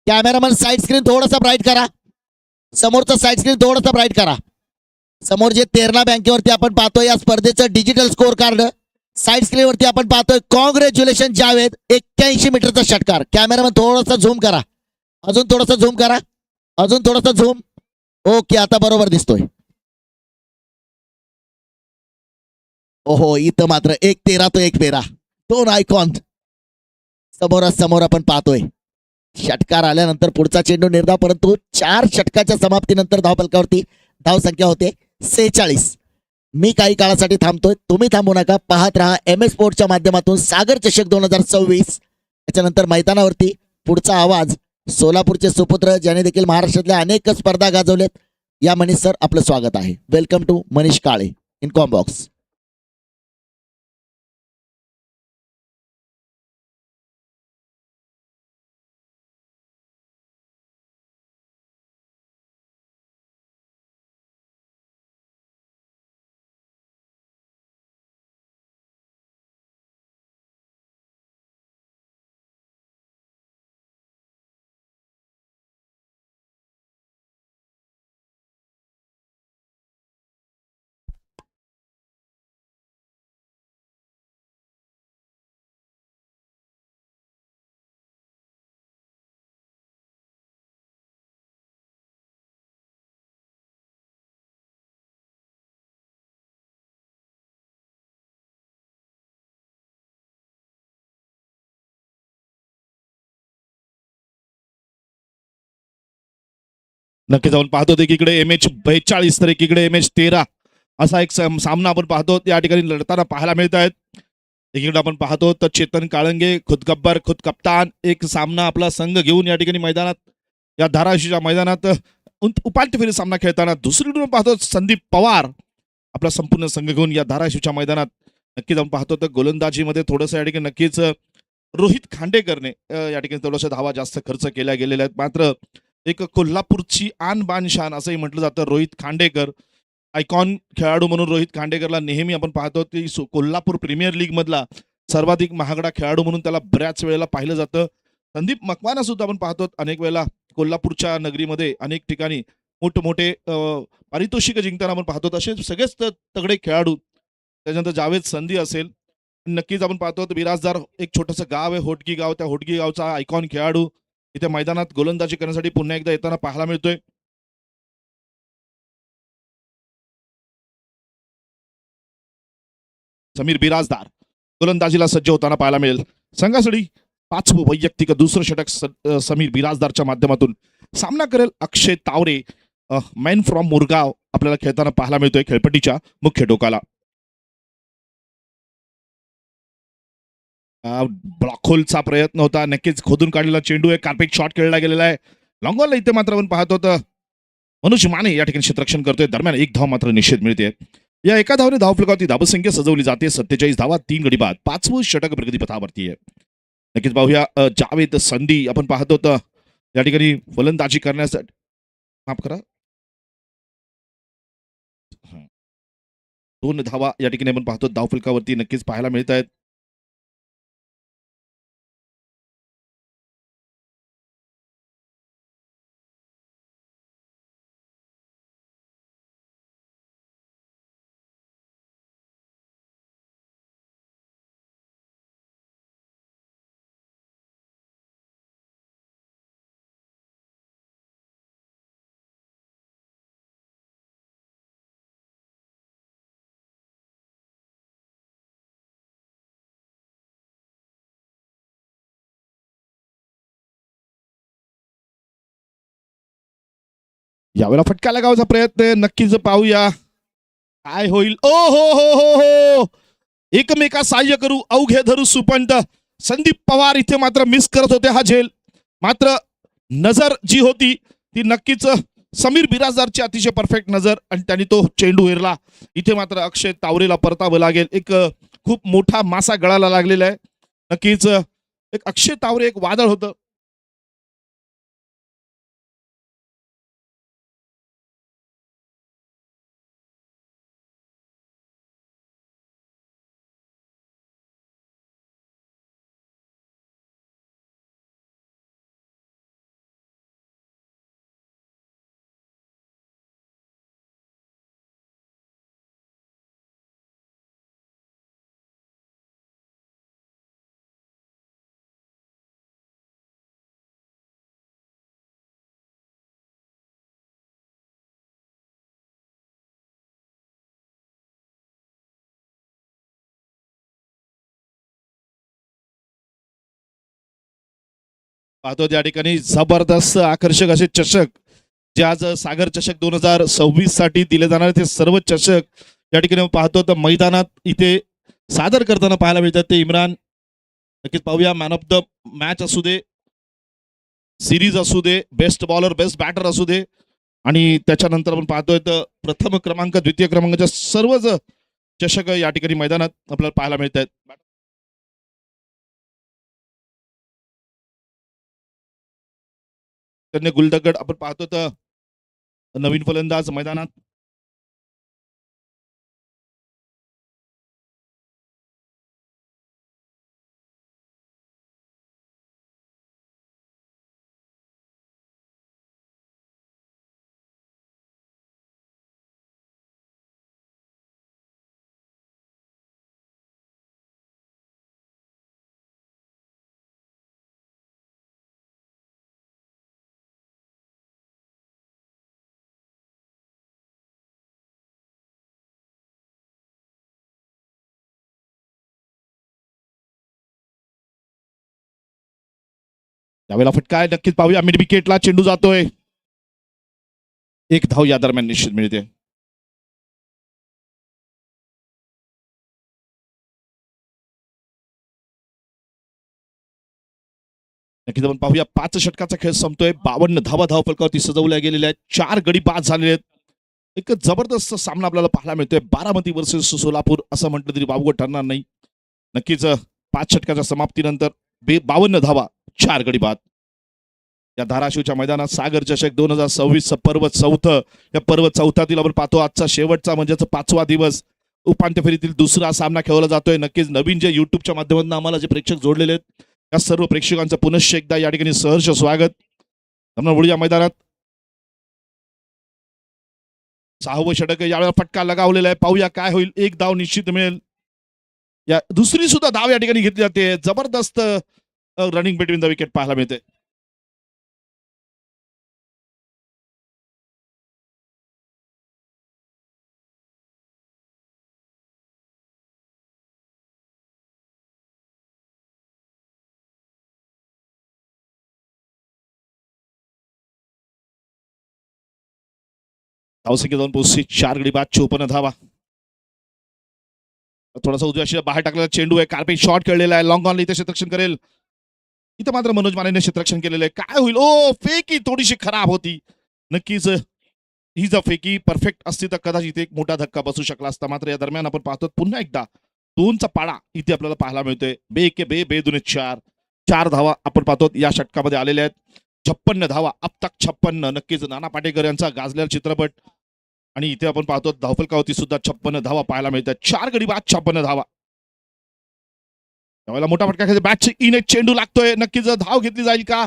कॅमेरामन साईड स्क्रीन थोडासा ब्राईट करा. समोरचा साईड स्क्रीन थोडासा ब्राईट करा. समोर जे तेरणा बँकेवरती आपण पाहतोय या स्पर्धेचं digital score card side screen वरती आपण पाहतोय कॉंग्रॅच्युलेशन जावेद, 81 मीटरचा षटकार. कॅमेरामन थोडासा झूम करा, अजून थोडासा झूम करा, अजून थोडासा झूम. ओके, आता बरोबर दिसतोय. ओहो, इथं मात्र 1-13 तो 1-13, दोन आयकॉन समोरासमोर आपण पाहतोय. षटकार आल्यानंतर पुढचा चेंडू निर्धाव, परंतु 4 षटकाच्या समाप्तीनंतर धावफलकावरती धावसंख्या होते 46. मी काही काळासाठी थांबतोय, तुम्ही थांबू नका. पाहत राहा MS स्पोर्ट्सच्या माध्यमातून सागर चषक 2026. त्याच्यानंतर मैदानावरती पुढचा आवाज सोलापूरचे सुपुत्र, ज्याने देखील महाराष्ट्रातल्या अनेक स्पर्धा गाजवल्यात, या मनीष सर आपलं स्वागत आहे. Welcome to Manish Kale in Combox. नक्की जाऊन पाहतो ते, इकडे MH42 तर एकीकडे MH13 असा एक सामना आपण पाहतो या ठिकाणी लढताना पाहायला मिळत आहेत. एकीकडे आपण पाहतो तर चेतन काळंगे, खुद गब्बर खुद कप्तान, एक सामना आपला संघ घेऊन या ठिकाणी मैदानात, या धाराशिवच्या मैदानात उपांत्य फेरी सामना खेळताना. दुसरीकडून पाहतो संदीप पवार आपला संपूर्ण संघ घेऊन या धाराशिवच्या मैदानात. नक्की जाऊन पाहतो तर गोलंदाजीमध्ये थोडंसं या ठिकाणी नक्कीच रोहित खांडेकरने या ठिकाणी थोडंसं धावा जास्त खर्च केल्या गेलेल्या आहेत. मात्र एक कोल्हापूरची आन बान शान असंही म्हटलं जातं. रोहित खांडेकर आयकॉन खेळाडू म्हणून रोहित खांडेकरला नेहमी आपण पाहतो की कोल्हापूर प्रीमियर लीग मधला सर्वाधिक महागडा खेळाडू म्हणून त्याला बऱ्याच वेळेला पाहिलं जातं. संदीप मकवाना सुद्धा आपण पाहतो अनेक वेळेला कोल्हापूरच्या नगरीमध्ये अनेक ठिकाणी मोठमोठे पारितोषिक जिंकताना आपण पाहतो. असे सगळेच तगडे खेळाडू. त्याच्यानंतर जावेद संधी असेल, नक्कीच आपण पाहतो बिराजदार एक छोटंसं गाव आहे होटगी गाव, त्या होटगी गावचा आयकॉन खेळाडू इथे मैदानात गोलंदाजी करण्यासाठी पुन्हा एकदा येताना पाहायला मिळतोय. समीर बिराजदार गोलंदाजीला सज्ज होताना पाहायला मिळेल. संघासाठी 5वं वैयक्तिक दुसरं षटक समीर बिराजदारच्या माध्यमातून सामना करेल अक्षय तावरे, मॅन फ्रॉम मुरगाव आपल्याला खेळताना पाहायला मिळतोय खेळपट्टीच्या मुख्य टोकाला. ब्लॉक प्रयत्न होता, नक्कीच खोदून काढलेला चेंडू आहे, कार्पेट शॉट खेळला गेलेला आहे. लॉंगॉनला इथे मात्र आपण पाहतो तर मनुष्य माने या ठिकाणी क्षेत्ररक्षण करतोय. दरम्यान एक धाव मात्र निषेध मिळते. या एका धावने धावफलकावरती धावसंख्या सजवली जाते 47 धावा, 3 गडी बाद. 5वं षटक प्रगतीपथावरती आहे. नक्कीच पाहूया जावेद संधी आपण पाहतो तर या ठिकाणी फलंदाजी करण्यासाठी, माफ करा, 2 धावा या ठिकाणी आपण पाहतो धावफलकावरती नक्कीच पाहायला मिळत आहेत. यावेळेला फटका लगावायचा प्रयत्न नक्कीच पाहूया काय होईल. ओ हो हो हो हो, एकमेका सहाय्य करू अवघे धरू सुपंत. संदीप पवार इथे मात्र मिस करत होते हा झेल. मात्र नजर जी होती ती नक्कीच समीर बिराजदारची अतिशय परफेक्ट नजर, आणि त्यांनी तो चेंडू हेरला. इथे मात्र अक्षय तावरेला परतावं लागेल. एक खूप मोठा मासा गळाला लागलेला आहे. नक्कीच एक अक्षय तावरे एक वादळ होतं. पाहतो त्या ठिकाणी जबरदस्त आकर्षक असे चषक जे आज सागर चषक 2026 साठी दिले जाणारे ते सर्व चषक या ठिकाणी पाहतो तर मैदानात इथे सादर करताना पाहायला मिळतात. ते इम्रान नक्कीच पाहूया. मॅन ऑफ द मॅच असू दे, सिरीज असू दे, बेस्ट बॉलर बेस्ट बॅटर असू दे, आणि त्याच्यानंतर आपण पाहतोय तर प्रथम क्रमांक द्वितीय क्रमांकाच्या सर्वच चषक या ठिकाणी मैदानात आपल्याला पाहायला मिळत आहेत. त्यांनी गुलदगड आपण पाहतो तर नवीन फलंदाज मैदानात. यावेळेला फटका आहे, नक्कीच पाहूया. मिड विकेटला चेंडू जातोय. एक धाव या दरम्यान निश्चित मिळते. नक्कीच आपण पाहूया. 5 षटकाचा खेळ संपतोय. 52 धावा धावफलकावरती सजवल्या गेलेल्या आहेत. 4 गडी बाद झालेले आहेत. एक जबरदस्त सामना आपल्याला पाहायला मिळतोय. बारामती वर्सेस सोलापूर असं म्हटलं तरी वावगं ठरणार नाही. नक्कीच 5 षटकाच्या समाप्तीनंतर 52 धावा, 4 गडी बाद. या धाराशिवच्या मैदानात सागर चषक 2026 पर्व चौथं. या पर्व चौथ्यातील आपण पाहतो आजचा शेवटचा म्हणजेच 5वा दिवस. उपांत्य फेरीतील दुसरा सामना खेळवला जातोय. नक्कीच नवीन जे युट्यूबच्या माध्यमातून आम्हाला जे प्रेक्षक जोडलेले आहेत त्या सर्व प्रेक्षकांचं पुनश्च एकदा या ठिकाणी सहर्ष स्वागत. या मैदानात 6वं षटक यावेळेला फटका लगावलेला आहे. पाहूया काय होईल. एक धाव निश्चित मिळेल. या दुसरी सुद्धा धाव या ठिकाणी घेतली जाते. जबरदस्त रनिंग बिटवीन द विकेट पाहायला मिळते. धावसंख्या 2 पोहोचली. 4 गडी बाद, 54 धावा. थोडासा उजव्या बाहेर टाकलेला चेंडू आहे. कार्पेट शॉट खेळलेला आहे. लॉंग ऑन इथे क्षेत्ररक्षण करेल. इथं मात्र मनोज मानेने क्षेत्ररक्षण केलेलं आहे. काय होईल. ओ फेकी थोडीशी खराब होती. नक्कीच ही जर फेकी परफेक्ट असती तर कदाचित एक मोठा धक्का बसू शकला असता. मात्र या दरम्यान आपण पाहतो पुन्हा एकदा 2चा पाडा इथे आपल्याला पाहायला मिळतोय. बे के बे, बे दुने 4. 4 धावा आपण पाहतो या षटकामध्ये आलेल्या आहेत. 56 धावा, अब तक 56. नक्कीच नाना पाटेकर यांचा गाजलेला चित्रपट. आणि इथे आपण पाहतो धावफलकावरती सुद्धा 56 धावा पाहायला मिळतात. 4 गडी बाद, 56 धावा. त्यावेळेला मोठा फटका खेळतो. बॅटची इन एक चेंडू लागतोय. नक्कीच धाव घेतली जाईल का.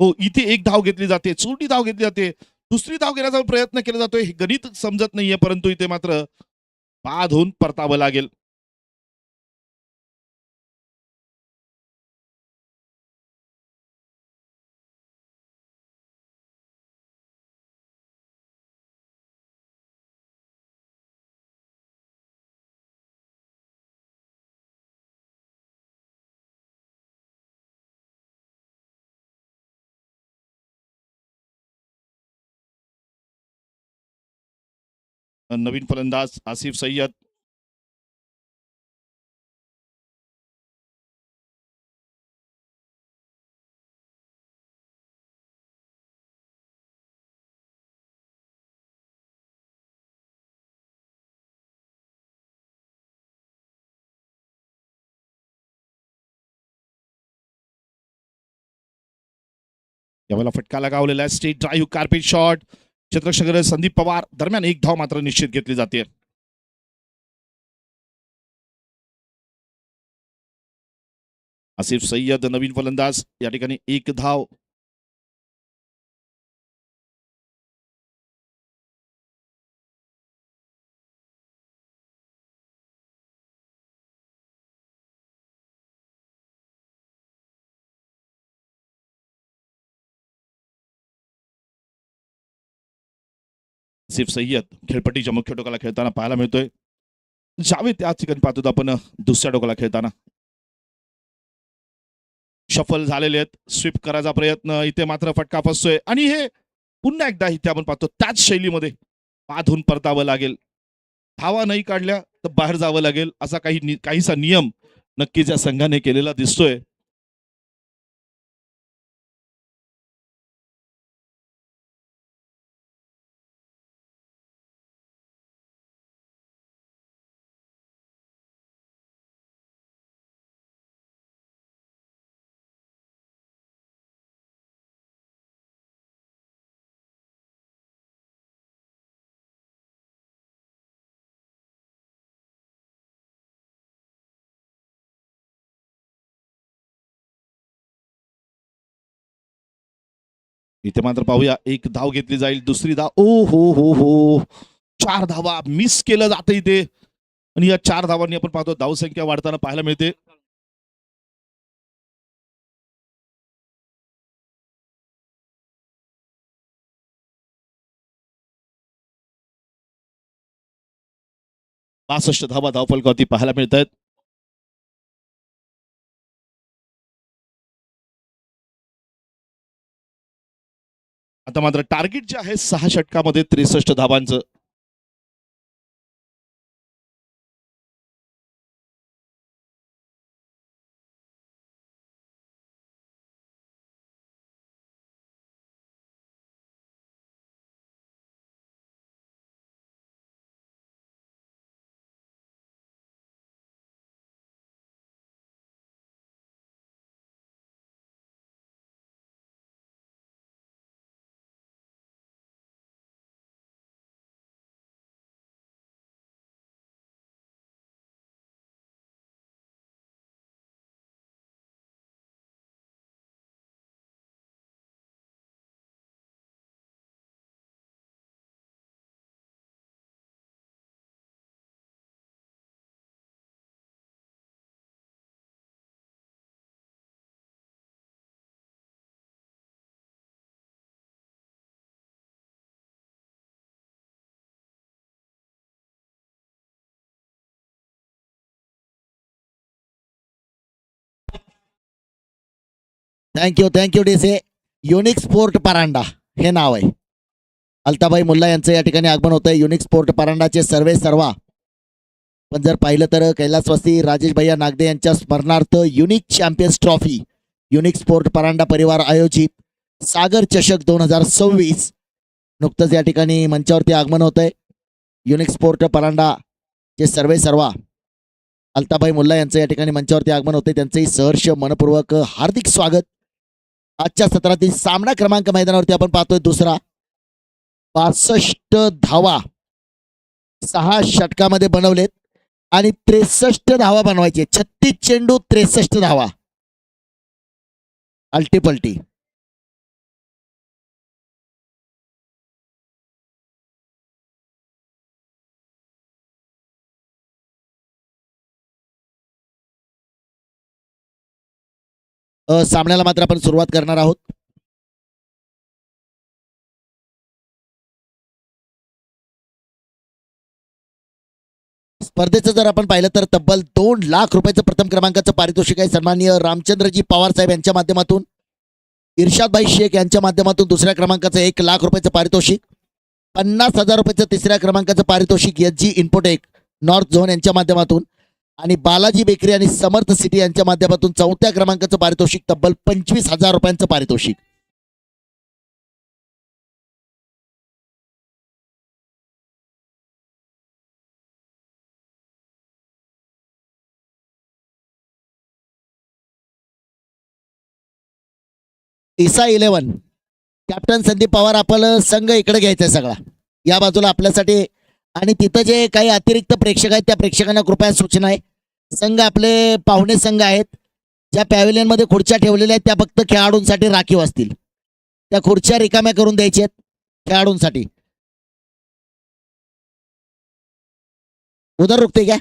हो, इथे एक धाव घेतली जाते. चुरटी धाव घेतली जाते. दुसरी धाव घेण्याचा प्रयत्न केला जातोय. हे गणित समजत नाहीये, परंतु इथे मात्र बाद होऊन परतावं लागेल. नवीन फलंदाज आसिफ सय्यद. यावेळेला फटका लगावलेला आहे. Straight drive, carpet shot. क्षेत्ररक्षक संदीप पवार. दरम्यान एक धाव मात्र निश्चित घेतली जाते. आसिफ सय्यद नवीन फलंदाज. या ठिकाणी एक धाव. आसिफ सय्यद खेळपट्टीच्या मुख्य टोकाला खेळताना पाहायला मिळतोय. जावेद त्या ठिकाणी पाहतो आपण दुसऱ्या टोकाला खेळताना. शफल झालेले आहेत. स्वीप करायचा प्रयत्न, इथे मात्र फटका फसतोय आणि हे पुन्हा एकदा इथे आपण पाहतो त्याच शैलीमध्ये बाधून परतावं लागेल. धावा नाही काढल्या तर बाहेर जावं लागेल असा काहीसा नियम नक्कीच या संघाने केलेला दिसतोय. इथे मात्र पाहूया एक धाव घेतली जाईल, दुसरी धाव ओ हो 4 धावा मिस केलं जातं इथे आणि या 4 धावांनी आपण पाहतो धावसंख्या वाढताना पाहायला मिळते. पासष्ट धावा धावफलकावरती पाहायला मिळत आहेत. आता मात्र टार्गेट जे आहे 6 षटकामध्ये 63 धावांचं. थँक्यू डीसे. युनिक स्पोर्ट परांडा हे नाव आहे. अल्ताबाई मुल्ला यांचं या ठिकाणी आगमन होतं. युनिक स्पोर्ट परांडाचे सर्वा पण जर पाहिलं तर कैलासवासी राजेश भैया नागदे यांच्या स्मरणार्थ unique champions trophy unique sport Paranda परिवार आयोजित सागर चषक 2026 नुकतंच या ठिकाणी मंचावरती आगमन होत आहे. युनिक स्पोर्ट परांडा चे सर्वा अल्ताबाई मुल्ला यांचं या ठिकाणी मंचावरती आगमन होते. त्यांचंही सहर्ष मनपूर्वक हार्दिक स्वागत. आजच्या सत्रातील सामना क्रमांक मैदानावरती आपण पाहतोय दुसरा. 62 धावा 6 षटकामध्ये बनवलेत आणि 63 धावा बनवायचे. 36 चेंडू 63 धावा. अल्टीपल्टी. सामन्याला मात्र आपण सुरुवात करणार आहोत. स्पर्धेचं जर आपण पाहिलं तर तब्बल 2 लाख रुपयाचं प्रथम क्रमांकाचं पारितोषिक आहे. सन्माननीय रामचंद्रजी पवार साहेब यांच्या माध्यमातून इर्शादभाई शेख यांच्या माध्यमातून दुसऱ्या क्रमांकाचं 1 लाख रुपयाचं पारितोषिक. 50,000 रुपयाचं तिसऱ्या क्रमांकाचं पारितोषिक SG इन्फोटेक नॉर्थ झोन यांच्या माध्यमातून आणि बालाजी बेकरी आणि समर्थ सिटी यांच्या माध्यमातून चौथ्या क्रमांकाचं पारितोषिक तब्बल 25,000 रुपयांचं पारितोषिक. ईसा 11 कॅप्टन संदीप पवार आपलं संघ इकडे घ्यायचा सगळा या बाजूला आपल्यासाठी. आणि तिथं जे काही अतिरिक्त प्रेक्षक आहेत त्या प्रेक्षकांना कृपया सूचना आहे. संघ आपले पाहुणे संघ आहेत. ज्या पॅव्हिलियन मध्ये खुर्च्या ठेवलेल्या आहेत त्या फक्त खेळाडूंसाठी राखीव असतील. त्या खुर्च्या रिकाम्या करून द्यायच्या आहेत खेळाडूंसाठी. उधर रुकते क्या?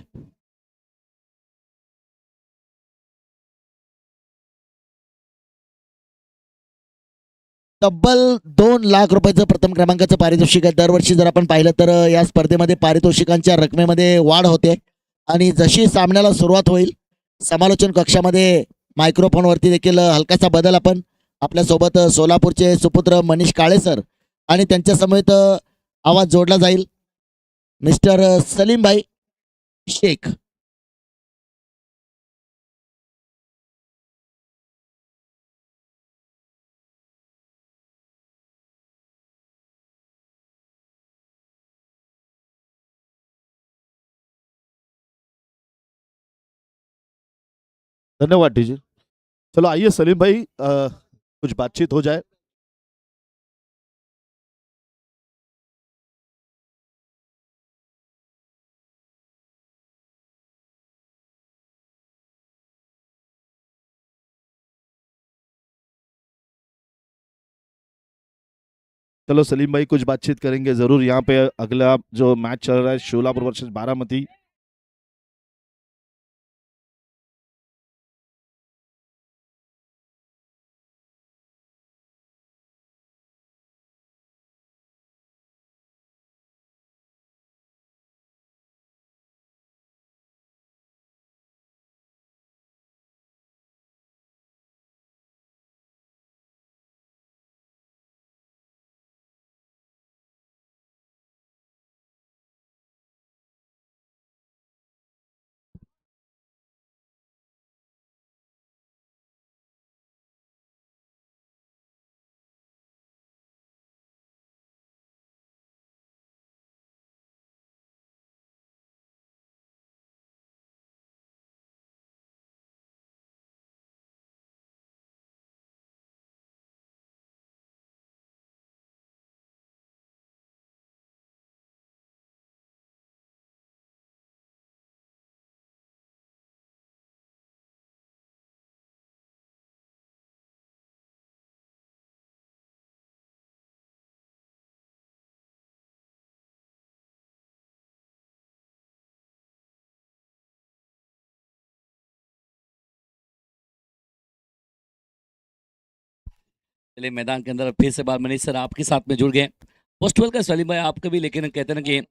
तब्बल 2 लाख रुपयाचं प्रथम क्रमांकाचं पारितोषिक आहे. दरवर्षी जर आपण पाहिलं तर या स्पर्धेमध्ये पारितोषिकांच्या रकमेमध्ये वाढ होते आणि जशी सामन्याला सुरुवात होईल समालोचन कक्षामध्ये मायक्रोफोनवरती देखील हलकासा बदल आपण आपल्यासोबत सोलापूरचे सुपुत्र मनीष काळे सर आणि त्यांच्या समेत आवाज जोडला जाईल मिस्टर सलीमभाई शेख. धन्यवाद डीजे. चलो आइए सलीम भाई, कुछ बातचीत हो जाए. चलो सलीम भाई कुछ बातचीत करेंगे जरूर. यहाँ पे अगला जो मैच चल रहा है शोलापुर वर्सेस बारामती. चलिए मैदान के अंदर फिर से बार मनीष सर आपके साथ में जुड़ गए. पोस्ट का सलीम भाई आपका भी, लेकिन कहते हैं ना कि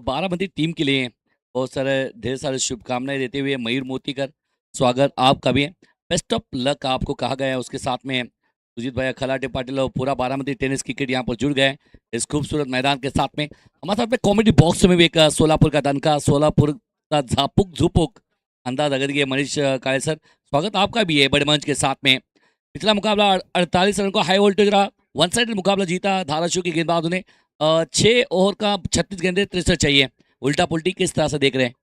बारामती टीम के लिए बहुत सारे ढेर सारे शुभकामनाएं देते हुए मयूर मोतीकर स्वागत आपका भी है. बेस्ट ऑफ लक आपको कहा गया है. उसके साथ में सुजीत भाई खलाटे पाटिल और पूरा बारामती टेनिस क्रिकेट यहाँ पर जुड़ गए इस खूबसूरत मैदान के साथ में. हमारे साथ में कॉमेडी बॉक्स में भी एक सोलापुर का दनका, सोलापुर का झापुक झुपुक अंदाज अगर ये मनीष काळे सर स्वागत आपका भी है बड़े मंच के साथ में. पिछला मुकाबला 48 रन को हाई वोल्टेज रहा. वन साइडेड मुकाबला जीता धाराशिव की गेंदबाजों ने. 6 ओवर का 36 गेंदे 63 चाहिए. उल्टा पुल्टी किस तरह से देख रहे हैं?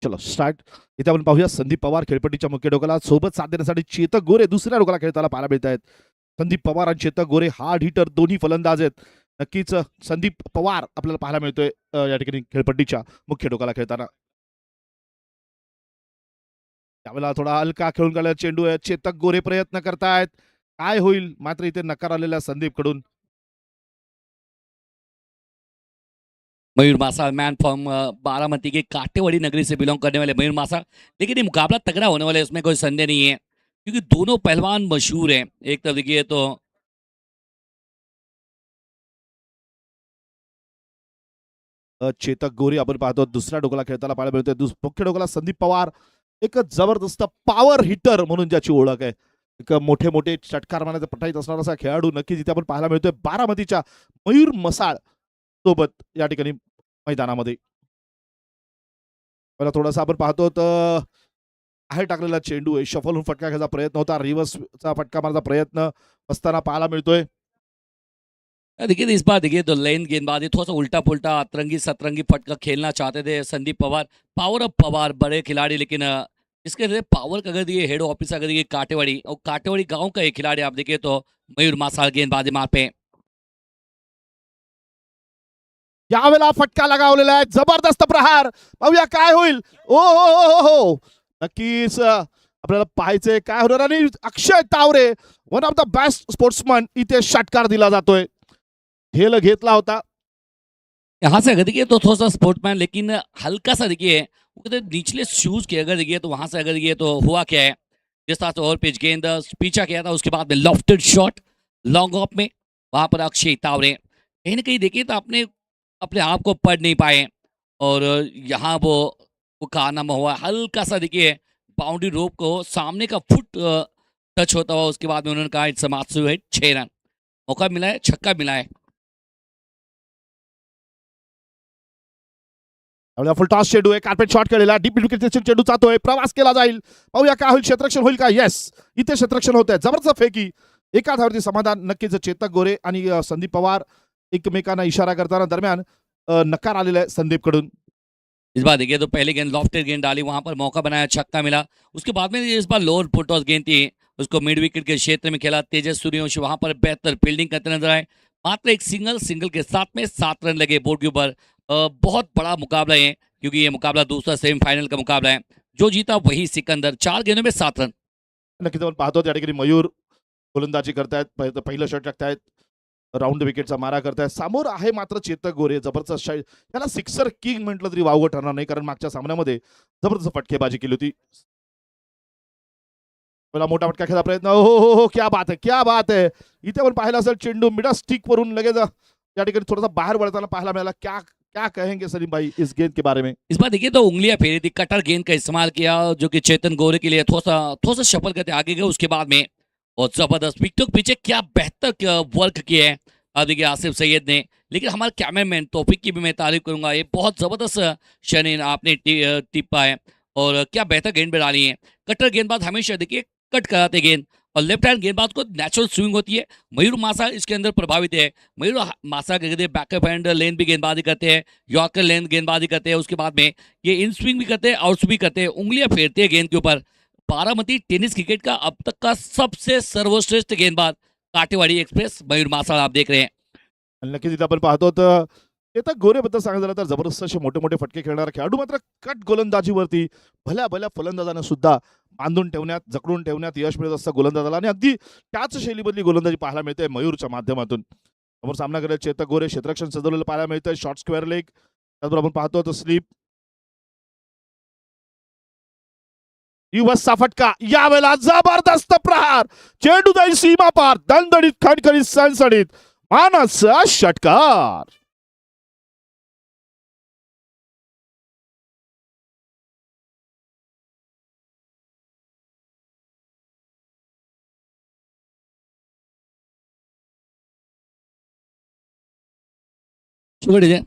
चलो स्टार्ट. इथे आपण पाहूया संदीप पवार खेळपट्टीच्या मुख्य डोक्याला सोबत साथ देण्यासाठी चेतक गोरे दुसऱ्या डोक्याला खेळताना पाहायला मिळत आहेत. संदीप पवार आणि चेतक गोरे हार्ड हिटर दोन्ही फलंदाज आहेत. नक्कीच संदीप पवार आपल्याला पाहायला मिळतोय या ठिकाणी खेळपट्टीच्या मुख्य डोक्याला खेळताना. त्यावेळेला थोडा हलका खेळून काढलेला चेंडू आहे. चेतक गोरे प्रयत्न करतायत, काय होईल, मात्र इथे नकार आलेला संदीप कडून. मयूर मासा मैन फ्रॉम बारामती के काटेवाड़ी नगरी से बिलोंग करने वाले मयूर मासा. लेकिन ये मुकाबला तगड़ा होने वाला है, उसमें कोई संदेह नहीं है, क्योंकि दोनों पहलवान मशहूर हैं. एक तरफ देखिए तो चेतक गोरे आपण पाहतो दुसऱ्या डोक्याला खेळताना पाहायला मिळतोय. मुख्य डोक्याला संदीप पवार एक जबरदस्त पॉवर हिटर म्हणून ज्याची ओळख आहे. एक मोठे मोठे षटकार मारण्याचा पटाईत असणारा असा खेळाडू नक्कीच इथे आपण पाहायला मिळतोय बारामतीच्या मयूर मसाळ सोबत या ठिकाणी मैदानामध्ये. मला थोडासा आपण पाहतो तर आहे टाकलेला चेंडू आहे, शफल होऊन फटका घ्यायचा प्रयत्न होता, रिव्हर्सचा फटका मारण्याचा प्रयत्न असताना पाहायला मिळतोय. देखिए इस बार देखिए तो लेन गेंदबाजी थोड़ा सा उल्टा पुल्टा अतरंगी सतरंगी फटका खेलना चाहते थे संदीप पवार. पावर ऑफ पवार बड़े खिलाड़ी, लेकिन इसके लिए पावर का अगर देखिए हेड ऑफिस अगर देखिए काटेवाड़ी, और काटेवाड़ी गांव का एक खिलाड़ी आप देखिए तो मयूर मासाळ गेंदबाजी मार पे. यावेळेला फटका लगावलेला आहे, जबरदस्त प्रहार, पाहूया काय होईल. ओ हो हो हो, नक्कीच आपल्याला पाहायचंय काय होणार. आणि Akshay Taware one of the best sportsman इथे षटकार दिला जातोय. खेल घेतला होता. यहाँ से अगर देखिए तो थोड़ा सा स्पोर्टमैन, लेकिन हल्का सा देखिए वो कहते हैं निचले शूज के अगर देखिए तो वहां से अगर देखिए तो हुआ क्या है. जिस तरह से ओवर पिच गेंद पीछा किया था, उसके बाद में लॉफ्टेड शॉट लॉन्ग ऑफ में वहां पर अक्षय तावरे कहीं ना कहीं देखिए तो अपने अपने आप को पढ़ नहीं पाए, और यहाँ वो कारनामा हुआ. हल्का सा देखिए बाउंड्री रोप को सामने का फुट टच होता हुआ उसके बाद में उन्होंने कहा इट्स मात्सु है 6 रन मौका मिला है छक्का मिला है फुलटॉस चेंडू आहे कार्पेट शॉट केलेला डीप विकेट चेंडू जातोय प्रवास केला जाईल पाहूया काय होईल क्षेत्ररक्षण होईल का येस इथे क्षेत्ररक्षण होत आहे जबरदस्त फेकी एका धावरती समाधान नक्कीच चेतक गोरे आणि संदीप पवार एकमेकांना इशारा करताना दरम्यान नकार आलेला आहे संदीप कडून इस बार देखिए तो पहले गेंद लॉफ्टेड गेंद डाली वहां पर मौका बनाया छक्का मिला उसके बाद में इस बार लोअर फुटटॉस गेंद थी उसको मिड विकेट के क्षेत्र में खेला तेजस सूर्यवंशी वहां पर बेहतर फील्डिंग करते नजर आए मात्र एक सिंगल के साथ में 7 रन लगे बोर्ड के ऊपर बहुत बड़ा मुकाबला है क्योंकि ये मुकाबला दूसरा सेमीफाइनल का मुकाबला है जो जीता वही सिकंदर 4 गेंदों में 7 रन नक्कीच आपण पाहतो त्या ठिकाणी मयूर गोलंदाजी करतायत पहिलं षट टाकतायत राऊंड विकेटचा मारा करतायत समोर आहे मात्र चेतक गोरे जबरदस्त त्याला सिक्सर किंग म्हटलं तरी वावगं ठरणार नाही कारण मागच्या सामन्यामध्ये जबरदस्त फटकेबाजी केली होती पहिला मोठा फटका खेळायचा प्रयत्न हो क्या बात है इथे आपण पाहिलं असेल चेंडू मिडा स्टिक वरून लगेच त्या ठिकाणी थोडासा बाहेर वळताना पाहायला मिळाला क्या क्या कहेंगे सलीम भाई इस गेंद के बारे में इस बार देखिए तो उंगलियां फेरी थी कटर गेंद का इस्तेमाल किया जो कि चेतन गोरे के लिए थोड़ा सा शफल करते आगे गए उसके बाद में और जबरदस्त विकेट पीछे क्या बेहतर वर्क किया है अब देखिए आसिफ सैयद ने लेकिन हमारे कैमरामैन तौफीक की भी मैं तारीफ करूंगा ये बहुत जबरदस्त शनि आपने टिप्पा है और क्या बेहतर गेंद पे डाली है कटर गेंदबाज हमेशा देखिए कट कराते गेंद और लेफ्ट हैंड गेंदबाज को नेचुरल स्विंग होती है मयूर मासा इसके अंदर प्रभावित है मयूर मासा के बैकअप हैंड लेन भी गेंदबाजी करते हैं यॉर्कर लेन गेंदबाजी करते हैं उसके बाद में ये इन स्विंग भी करते हैं आउट भी करते हैं उंगलियां फेरते हैं गेंद के ऊपर बारामती टेनिस क्रिकेट का अब तक का सबसे सर्वश्रेष्ठ गेंदबाज काटेवाडी एक्सप्रेस मयूर मासा आप देख रहे हैं आणि नक्कीच इथे आपण पाहतो तर चेतक गोरेबद्दल सांगायचं झालं तर जबरदस्त असे मोठे मोठे फटके खेळणारा खेळाडू मात्र कट गोलंदाजीवरती भल्या भल्या फलंदाजांना सुद्धा बांधून ठेवण्यात जकडून ठेवण्यात यश मिळत असतं गोलंदाजाला आणि अगदी त्याच शैलीमधली गोलंदाजी पाहायला मिळते मयूरच्या माध्यमातून समोर सामना करेल चेतक गोरे क्षेत्ररक्षण सजवलेलं पाहायला मिळतंय शॉर्ट स्क्वेअर लेग त्याचबरोबर आपण पाहतो तर स्लीप युवसचा फटका यावेळेला जबरदस्त प्रहार चेंडू जाईल सीमा पार दणदणीत खणखणीत सणसणीत मानाचा षटकार शुक्रिया जय।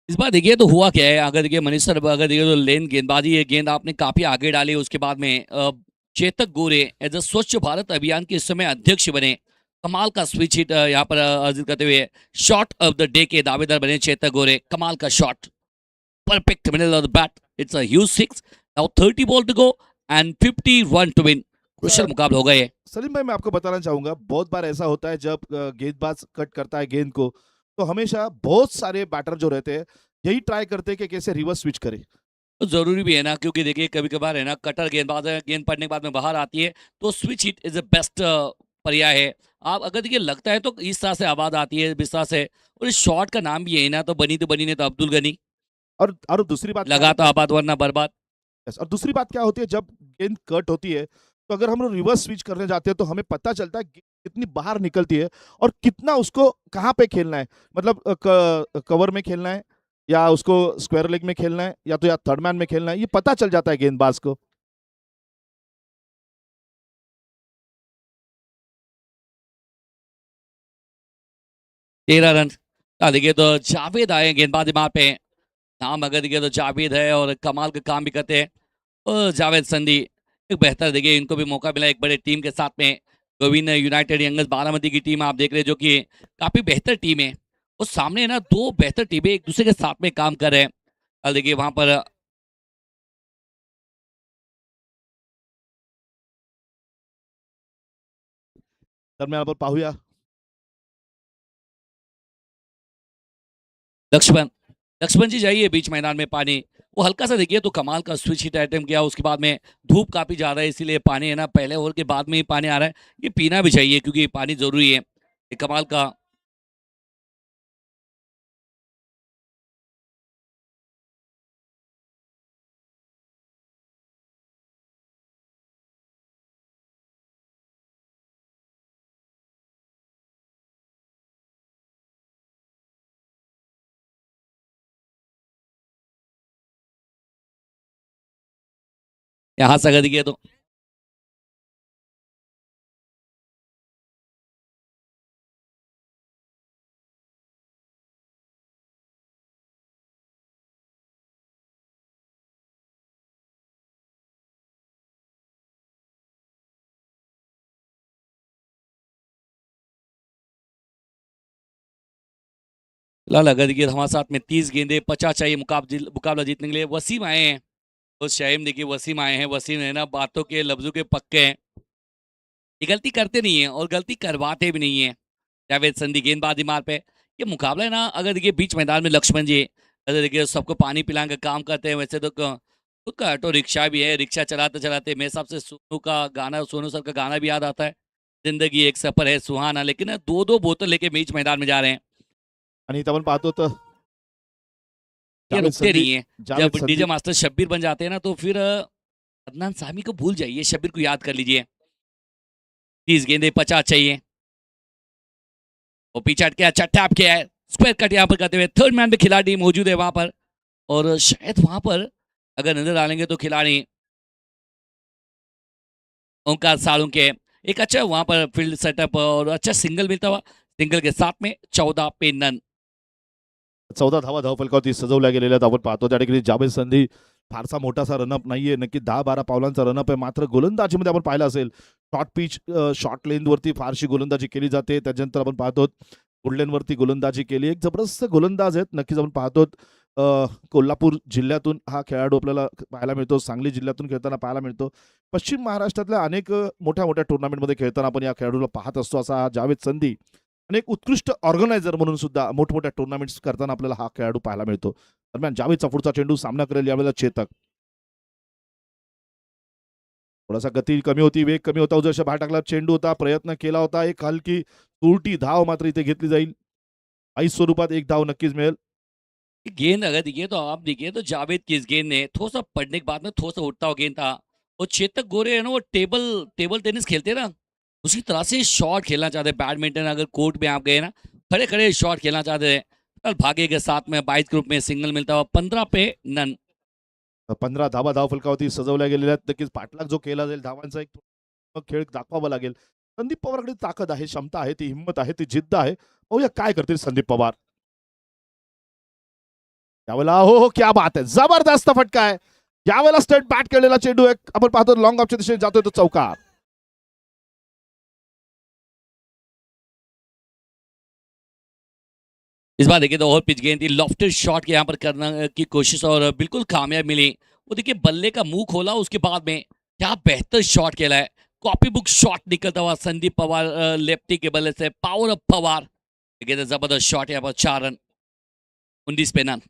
इस बार देखिए तो हुआ क्या है अगर देखिए मनीष सर अगर देखिए तो लेन गेंदबाजी है गेंद आपने काफी आगे डाली उसके बाद में चेतक गोरे एज अ स्वच्छ भारत अभियान के इस समय अध्यक्ष बने कमाल का स्विच हिट यहाँ पर अर्जित करते हुए शॉट ऑफ द डे के दावेदार बने चेतक गोरे कमाल का shot perfect middle of the bat it's a huge six now 30 ball to go and 51 to win crucial मुकाबला हो गए सलीम भाई मैं आपको बताना चाहूंगा बहुत बार ऐसा होता है जब गेंदबाज कट करता है गेंद को तो हमेशा बहुत सारे बैटर जो रहते हैं यही ट्राई करते हैं कि कैसे रिवर्स स्विच करे तो जरूरी भी है ना क्योंकि देखिए कभी कभार है ना कटर गेंदबाज है गेंद पड़ने के बाद में बाहर आती है तो switch hit is the best पर्याय है आप अगर देखिए लगता है तो इस तरह से आवाज आती है इस तरह से और इस शॉट का नाम भी है ना तो बनी ने तो अब्दुल गनी और दूसरी बात लगा तो आबाद वरना बर्बाद और दूसरी बात क्या होती है जब गेंद कट होती है तो अगर हम लोग रिवर्स स्विच करने जाते हैं तो हमें पता चलता है गेंद कितनी बाहर निकलती है और कितना उसको कहाँ पे खेलना है मतलब कवर में खेलना है या उसको स्क्वायर लेग में खेलना है या तो या थर्ड मैन में खेलना है ये पता चल जाता है गेंदबाज को 13 रन देखिए तो जावेद आए गेंदबाजी मार पे नाम अगर देखिए तो जावेद है और कमाल का काम भी करते हैं और जावेद संधी एक बेहतर देखिए इनको भी मौका मिला एक बड़े टीम के साथ में गोविंद यूनाइटेड यंगर्स बारामती की टीम आप देख रहे हैं जो कि काफी बेहतर टीम है और सामने है ना दो बेहतर टीमें एक दूसरे के साथ में काम कर रहे हैं और देखिए वहां पर दरम्यान आपण पाहूया लक्ष्मण जी जाइए बीच मैदान में पानी वो हल्का सा देखिए तो कमाल का स्विच हिट आइटम किया उसके बाद में धूप काफी ज्यादा है इसीलिए पानी है ना पहले ओवर के बाद में ही पानी आ रहा है ये पीना भी चाहिए क्योंकि पानी जरूरी है ये कमाल का यहाँ से अगर देखिए तो फिलहाल अगर देखिए हमारे साथ में 30 गेंदे 50 चाहिए मुकाबला जीतने के लिए। वसीम आए हैं और शायम देखिए वसीम आए हैं। वसीम है ना बातों के लफ्जों के पक्के हैं, ये गलती करते नहीं है और गलती करवाते भी नहीं है। जावेद संधि गेंदबाजी मार पे ये मुकाबला है ना। अगर देखिए बीच मैदान में लक्ष्मण जी अगर देखिए सबको पानी पिलाने का काम करते हैं, वैसे तो खुद का ऑटो रिक्शा भी है। रिक्शा चलाते चलाते मेरे हिसाब से सोनू का गाना, सोनू सर का गाना भी याद आता है, जिंदगी एक सफर है सुहाना। लेकिन ना दो दो बोतल लेके बीच मैदान में जा रहे हैं, आणि इथं आपण पाहतो तर ये जावेद रुकते संदीप नहीं है। जावेद जब डीजे संदीप मास्टर शब्बीर बन जाते हैं ना तो फिर अदनान सामी को भूल जाइए, शब्बीर को याद कर लीजिए। 30 गेंदे 50 चाहिए। और पीछे हटके अच्छा टैप किया है, स्क्वायर कट यहाँ पर करते हुए थर्ड मैन पे खिलाड़ी मौजूद है वहां पर। और शायद वहां पर अगर नजर डालेंगे तो खिलाड़ी ओंकार सालुंके, एक अच्छा वहां पर फील्ड सेटअप और अच्छा सिंगल मिलता हुआ। सिंगल के साथ में 14 पे नन। 14 धावा धावफलकावरती सजवल्या गेलेल्या आहेत. आपण पाहतो त्या ठिकाणी जावेद संधी फारसा मोठासा रनअप नाहीये, नक्की 10-12 पावलांचा रनअप आहे. मात्र गोलंदाजीमध्ये आपण पाहिलं असेल शॉर्ट पिच शॉर्ट लेनवरती फारशी गोलंदाजी केली जाते. त्याच्यानंतर आपण पाहतो वरती गोलंदाजी केली. एक जबरदस्त गोलंदाज आहेत. नक्कीच आपण पाहतो कोल्हापूर जिल्ह्यातून हा खेळाडू आपल्याला पाहायला मिळतो. सांगली जिल्ह्यातून खेळताना पाहायला मिळतो. पश्चिम महाराष्ट्रातल्या अनेक मोठ्या मोठ्या टुर्नामेंटमध्ये खेळताना आपण या खेळाडूला पाहत असतो. असा हा जावेद संधी आणि एक उत्कृष्ट ऑर्गनायझर म्हणून सुद्धा मोठमोठ्या टुर्नामेंट्स करताना आपल्याला हा खेळाडू पाहायला मिळतो. दरम्यान जावेदचा पुढचा चेंडू सामना करेल यावेळेला चेतक. थोडासा गती कमी होती, वेग कमी होता, उजव्या बाहेर टाकला चेंडू होता, प्रयत्न केला होता. एक हलकी उलटी धाव मात्र इथे घेतली जाईल. 22 स्वरूपात एक धाव नक्कीच मिळेल. गेंद अगर देखिए तो आप देखिए तो जावेद की इस गेंद ने थोड़ा सा पड़ने के बाद में थोड़ा सा उठता हुआ गेंद था। और चेतक गोरे है ना वो टेबल टेबल टेनिस खेलते हैं ना, उसी तरह से शॉट खेलना चाहते हैं। बैडमिंटन अगर कोर्ट में आप गए ना, खड़े खड़े शॉट खेलना चाहते हैं। कल भागे के साथ में 22 ग्रुप में सिंगल मिलता हुआ 15 पे नन। 15 धावा धावफलकावरती सजवल्या गेलेल्या आहेत. नक्कीच पाठलाग जो केला जाईल धावांचा एक खेळ दाखवावा लागेल. संदीप पवारकडे ताकद आहे, क्षमता आहे, ती हिंमत आहे, ती जिद्द आहे. पाहूया काय करतील संदीप पवार. यावेळेला हो क्या बात आहे, जबरदस्त फटका आहे. यावेळेला स्टेट बॅट केलेला चेंडू एक आपण पाहतो लॉंग ऑफच्या दिशेने जातोय तो चौकार. इस बार देखिए तो और पिच गेंद थी, लॉफ्टेड शॉट के यहाँ पर करने की कोशिश और बिल्कुल कामयाब मिली। वो देखिए बल्ले का मुंह खोला, उसके बाद में क्या बेहतर शॉट खेला है। कॉपी बुक शॉट निकलता हुआ संदीप पवार लेफ्टी के बल्ले से, पावर ऑफ पवार। देखिए तो जबरदस्त शॉट यहाँ पर 4 रन 19 पे नन।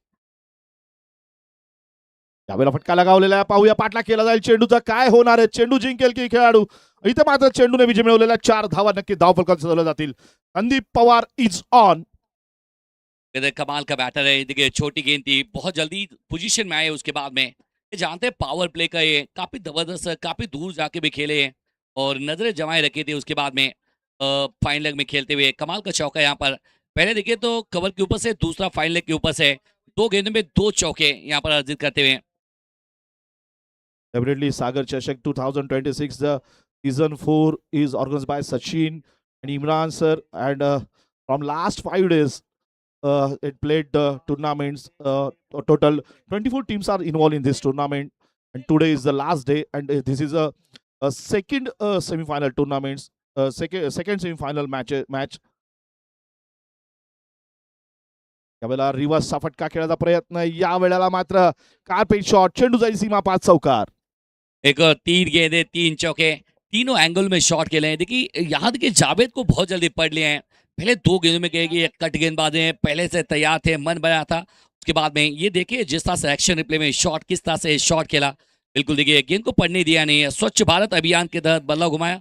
यावेळेला फटका लगावलेला आहे. पाहूया पाठला केला जाईल चेंडूचा काय होणार आहे. चेंडू जिंकेल की खेळाडू. इथे मात्र चेंडूने विजय मिळवलेला 4 धावा नक्की धाव फलकात सजवल्या जातील. Sandeep Pawar is on. कहते कमाल का बैटर है। देखिए छोटी गेंद थी, बहुत जल्दी पोजीशन में आए। उसके बाद में ये जानते हैं पावर प्ले का ये काफी जबरदस्त, काफी दूर जाके भी खेले हैं और नजरें जमाए रखी थी। उसके बाद में फाइन लेग में खेलते हुए कमाल का चौका यहाँ पर। पहले देखिए तो कवर के ऊपर से, दूसरा फाइन लेग के ऊपर से, 2 गेंदों में 2 चौके यहाँ पर अर्जित करते हुए। Definitely Sagar Chashak 2026, the season 4 is organized by Sachin and Imran sir, and from last 5 days it played the tournaments. A total 24 teams are involved in this tournament, and today is the last day, and this is a second semi-final tournaments, second semi-final match. यावेळेला रिव्हर्सचा फटका खेळायचा प्रयत्न, या वेळेला मात्र carpet shot, चेंडू जाईल सीमा 5 चौकार. एक 3 गेंदे 3 चौके, तीनों एंगल में शॉट खेले हैं। देखिए यहाँ देखिए जावेद को बहुत जल्दी पढ़ लिए हैं। पहले 2 गेंदों में कहेगी कट गेंदबाज हैं, पहले से तैयार थे, मन बना था। उसके बाद में ये देखिए जिस तरह से एक्शन रिप्ले में शॉट, किस तरह से शॉट खेला, बिल्कुल देखिए गेंद को पढ़ने दिया नहीं है। स्वच्छ भारत अभियान के तहत बल्ला घुमाया,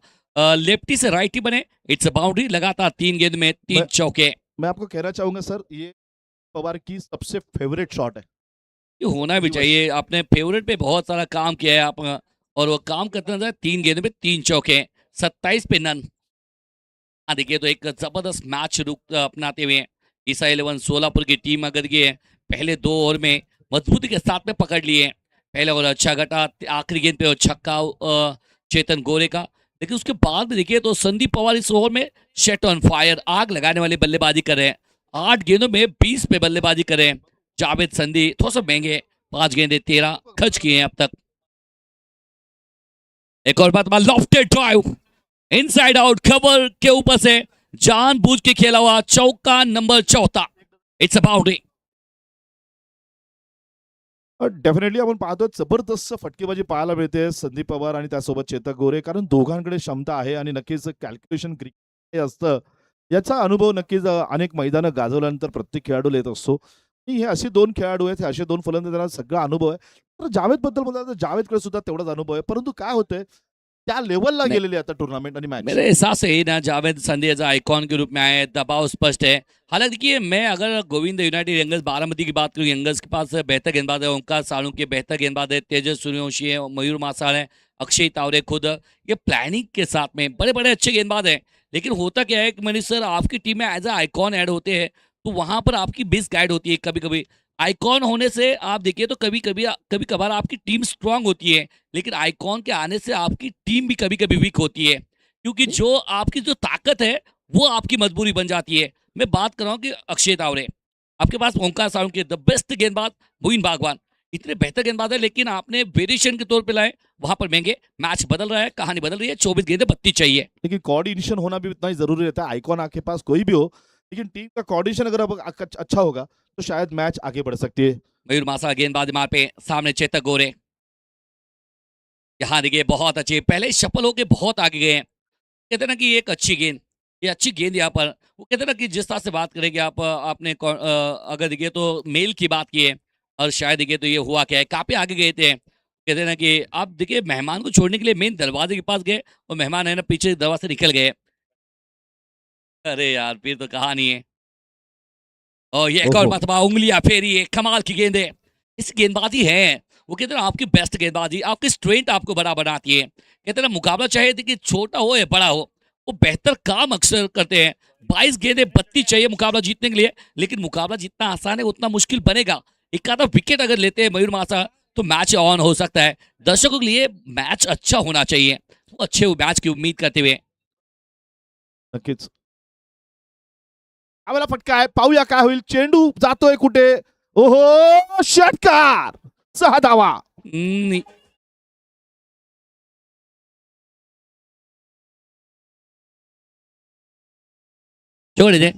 लेफ्टी से राइटी बने, इट्स बाउंड्री। लगातार 3 गेंद में 3 चौके। मैं आपको कहना चाहूंगा सर, ये पवार की सबसे फेवरेट शॉट है. ये होना भी चाहिए। आपने फेवरेट पे बहुत सारा काम किया है आप, और वो काम करते नजर 3 गेंदों में 3 चौके, 27 पे नन। देखिए तो एक जबरदस्त मैच रुक अपनाते हुए ईसा 11 सोलापुर की टीम अगर ये पहले 2 ओवर में मजबूती के साथ में पकड़ लिए। पहले ओवर अच्छा घटा, आखिरी गेंद पे वो छक्का चेतन गोरे का। लेकिन उसके बाद में देखिए तो संदीप पवार इस ओवर में शेट ऑन फायर, आग लगाने वाली बल्लेबाजी कर रहे हैं। 8 गेंदों में 20 पे बल्लेबाजी कर रहे हैं जावेद संधी। थोड़ा सा महंगे, 5 गेंदे 13 खर्च किए हैं अब तक। एक और बात, lofted drive inside out, cover के ऊपर से जानबूझ के खेला हुआ चौका number 14। It's a boundary. Definitely आपण पाहतो जबरदस्त फटकेबाजी पाहायला मिळते संदीप पवार आणि त्यासोबत चेतक गोरे, कारण दोघांकडे क्षमता आहे आणि नक्कीच कॅल्क्युलेशन क्रिकेट असतं याचा अनुभव नक्कीच अनेक मैदानं गाजवल्यानंतर प्रत्येक खेळाडूला येत असतो. आणि हे असे दोन खेळाडू आहेत, हे असे दोन फलंदाजांना सगळा अनुभव आहे. तर जावेद बद्दल बोलला तर जावेदकडे सुद्धा तेवढाच अनुभव आहे, परंतु काय होतंय त्या लेवलला नाही. गेलेली आता टूर्नामेंट आणि मॅच. मेरे हिसाब से ही ना जावेद संधी एज आइकॉन के रूप में आए, दबाव स्पष्ट है। हालांकि देखिए, मैं अगर गोविंद यूनाइटेड यंगर्स बारामती की बात करूँ, यंगर्स के पास बेहतर गेंदबाज है, ओंकार सालुंके बेहतर गेंदबाज है, तेजस सूर्यवंशी है, मयूर मासाल है, अक्षय तावरे खुद, ये प्लानिंग के साथ में बड़े बड़े अच्छे गेंदबाज हैं। लेकिन होता क्या है कि मनीष सर, आपकी टीम में एज अ आइकॉन ऐड होते हैं तो वहां पर आपकी मिस गाइड होती है कभी कभी। आइकॉन होने से आप देखिए तो कभी कभार आपकी टीम स्ट्रांग होती है, लेकिन आइकॉन के आने से आपकी टीम भी कभी कभी वीक होती है, क्योंकि जो आपकी जो ताकत है वो आपकी मजबूरी बन जाती है। मैं बात कर रहा हूँ कि अक्षय तावरे, आपके पास ओंकार सालुंके द बेस्ट गेंदबाज, मोइन बागवान, इतने बेहतर गेंदबाज है, लेकिन आपने वेरिएशन के तौर पे लाए, वहां पर महंगे। मैच बदल रहा है, कहानी बदल रही है, 24 गेंदे 32 चाहिए। लेकिन कोऑर्डिनेशन होना भी उतना ही जरूरी रहता है। आइकॉन आपके पास कोई भी हो, लेकिन टीम का कोऑर्डिनेशन अगर अब अच्छा होगा तो शायद मैच आगे बढ़ सकती है। मयूर मासा गेंदबाज मार पे, सामने चेतक गोरे। यहाँ देखिए बहुत अच्छे, पहले शफल होके बहुत आगे गए हैं। कहते हैं ना कि ये एक अच्छी गेंद, ये अच्छी गेंद यहाँ पर, वो कहते हैं ना कि जिस तरह से बात करेंगे आप, आपने अगर देखिए तो मेल की बात की है, और शायद देखिए तो ये हुआ क्या है, काफी आगे गए थे। कहते हैं ना कि आप देखिए मेहमान को छोड़ने के लिए मेन दरवाजे के पास गए और मेहमान है ना पीछे दरवाजे से निकल गए। अरे यार, फिर तो कहानी है। और ये एक और ओहो। मरतबा उंगलियां फेरी है, कमाल की गेंद है। इस गेंदबाजी है, वो कहते हैं ना आपकी बेस्ट गेंदबाजी, आपकी स्ट्रेंथ आपको बड़ा बनाती है। कहते हैं ना मुकाबला चाहे देखिए छोटा हो या बड़ा हो, वो बेहतर काम अक्सर करते हैं। 22 गेंदें 32 चाहिए मुकाबला जीतने के लिए, लेकिन मुकाबला जितना आसान है उतना मुश्किल बनेगा। एक आधा विकेट अगर लेते हैं मयूर मासा तो मैच ऑन हो सकता है। दर्शकों के लिए मैच अच्छा होना चाहिए, वो अच्छे मैच की उम्मीद करते हुए। नक्कीच आम्हाला फटका आहे, पाहूया काय होईल. चेंडू जातोय कुठे. ओहो, षटकार, 6 धावा. हम्म, छोड़ दे।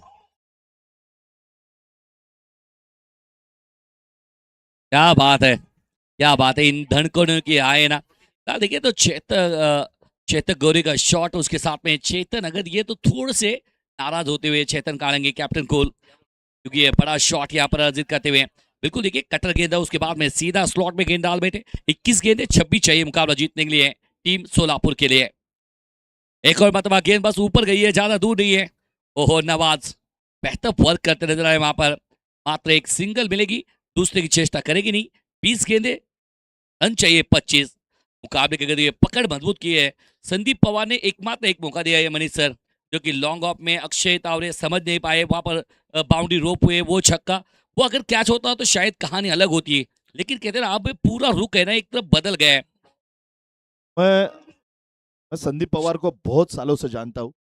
क्या बात है, क्या बात है, इन धड़कनों की आए ना। यार देखिए तो चेतक गौरी का शॉट, उसके साथ में चेतन अगर ये तो थोड़े से नाराज होते हुए चेतन काटेंगे कैप्टन कोल, क्योंकि ये बड़ा शॉट यहाँ पर अर्जित करते हुए। बिल्कुल देखिए कटर गेंद है, उसके बाद में सीधा स्लॉट में गेंद डाल बैठे। 21 गेंदे 26 चाहिए मुकाबला जीतने के लिए टीम सोलापुर के लिए। एक और मतलब गेंद बस ऊपर गई है, ज्यादा दूर नहीं है। ओहो, नवाज बेहतर वर्क करते नजर आए वहां पर। मात्र एक सिंगल मिलेगी, दूसरे की चेष्टा करेगी नहीं। 20 गेंदे, रन चाहिए 25। मुकाबले के अगर ये पकड़ मजबूत की है, संदीप पवार ने एकमात्र एक मौका दिया है मनीष सर, जो कि लॉन्ग ऑफ में अक्षय तावरे समझ नहीं पाए, वहां पर बाउंड्री रोप हुए, वो छक्का, वो अगर कैच होता तो शायद कहानी अलग होती है। लेकिन कहते हैं ना अब पूरा रुख है ना एक तरफ बदल गया है। मैं मैं संदीप पवार को बहुत सालों से जानता हूँ,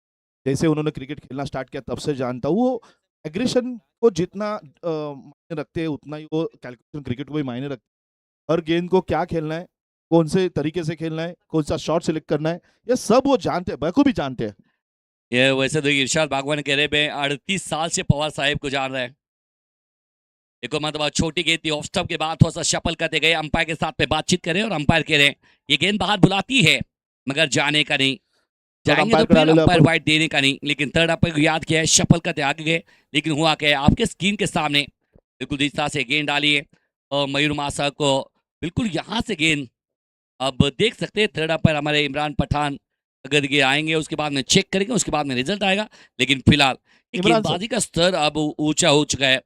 जैसे उन्होंने क्रिकेट खेलना स्टार्ट किया तब से जानता हूँ। वो एग्रेशन को जितना मायने रखते हैं उतना ही वो कैलकुलेशन क्रिकेट को भी मायने रखते हैं। हर गेंद को क्या खेलना है, कौन से तरीके से खेलना है, कौन सा शॉट सिलेक्ट करना है, ये सब वो जानते हैं, बखूबी जानते हैं। ये वैसे तो इरशाद बागवान कह रहे हैं 38 साल से पवार साहब को जान रहे हैं। देखो मतलब छोटी गेंद थी, ऑफ स्टंप के बाद थोड़ा सा शफल करते गए, अंपायर के साथ में बातचीत करें और अंपायर कह रहे हैं ये गेंद बाहर बुलाती है मगर जाने का नहीं, जाएंगे तो अंपायर फिर आलेलं अंपायर आपण वाइट देने का नहीं। लेकिन थर्ड अंपायर को याद किया है, शफल करते आगे गए, लेकिन हुआ क्या है आपके स्क्रीन के सामने बिल्कुल जिस तरह से गेंद डाली है और मयूर मासा को बिल्कुल यहाँ से गेंद, अब देख सकते हैं थर्ड अंपायर हमारे इमरान पठान अगर ये आएंगे उसके बाद में चेक करेंगे, उसके बाद में रिजल्ट आएगा। लेकिन फिलहाल ये इमरान सर गेंदबाजी का स्तर अब ऊंचा हो चुका है।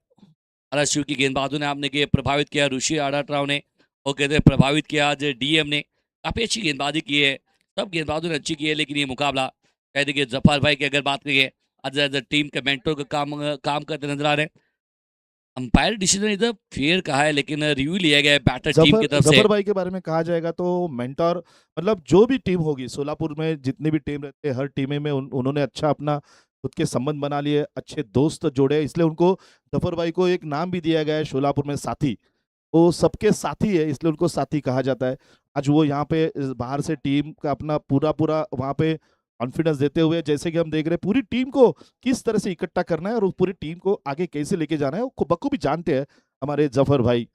आरएसयू की गेंदबाजों ने आपने के प्रभावित किया, ऋषि आड़ाटराव ने और कहते हैं प्रभावित किया, आज डीएम ने काफी अच्छी गेंदबाजी की है, सब गेंदबाजों ने अच्छी की है। लेकिन ये मुकाबला कह देखिए जफर भाई की अगर बात करिए, आज एज टीम के मेंटर का काम काम करते नजर आ रहे हैं। अंपायर डिसीजन इधर फेयर कहा है, लेकिन रिव्यू लिया गया है बैटर टीम की तरफ से। जफर भाई के बारे में कहा जाएगा तो मेंटर, मतलब जो भी टीम होगी सोलापुर में, जितनी भी टीम रहती है, हर टीम में उन्होंने अच्छा अपना खुद के संबंध बना लिए, अच्छे दोस्त जोड़े, इसलिए उनको, जफर भाई को एक नाम भी दिया गया है सोलापुर में, साथी। वो सबके साथी है, इसलिए उनको साथी कहा जाता है। आज वो यहाँ पे बाहर से टीम का अपना पूरा पूरा वहाँ पे कॉन्फिडेंस देते हुए, जैसे कि हम देख रहे हैं, पूरी टीम को किस तरह से इकट्ठा करना है और पूरी टीम को आगे कैसे लेके जाना है, वो बखूबी जानते हैं हमारे जफर भाई।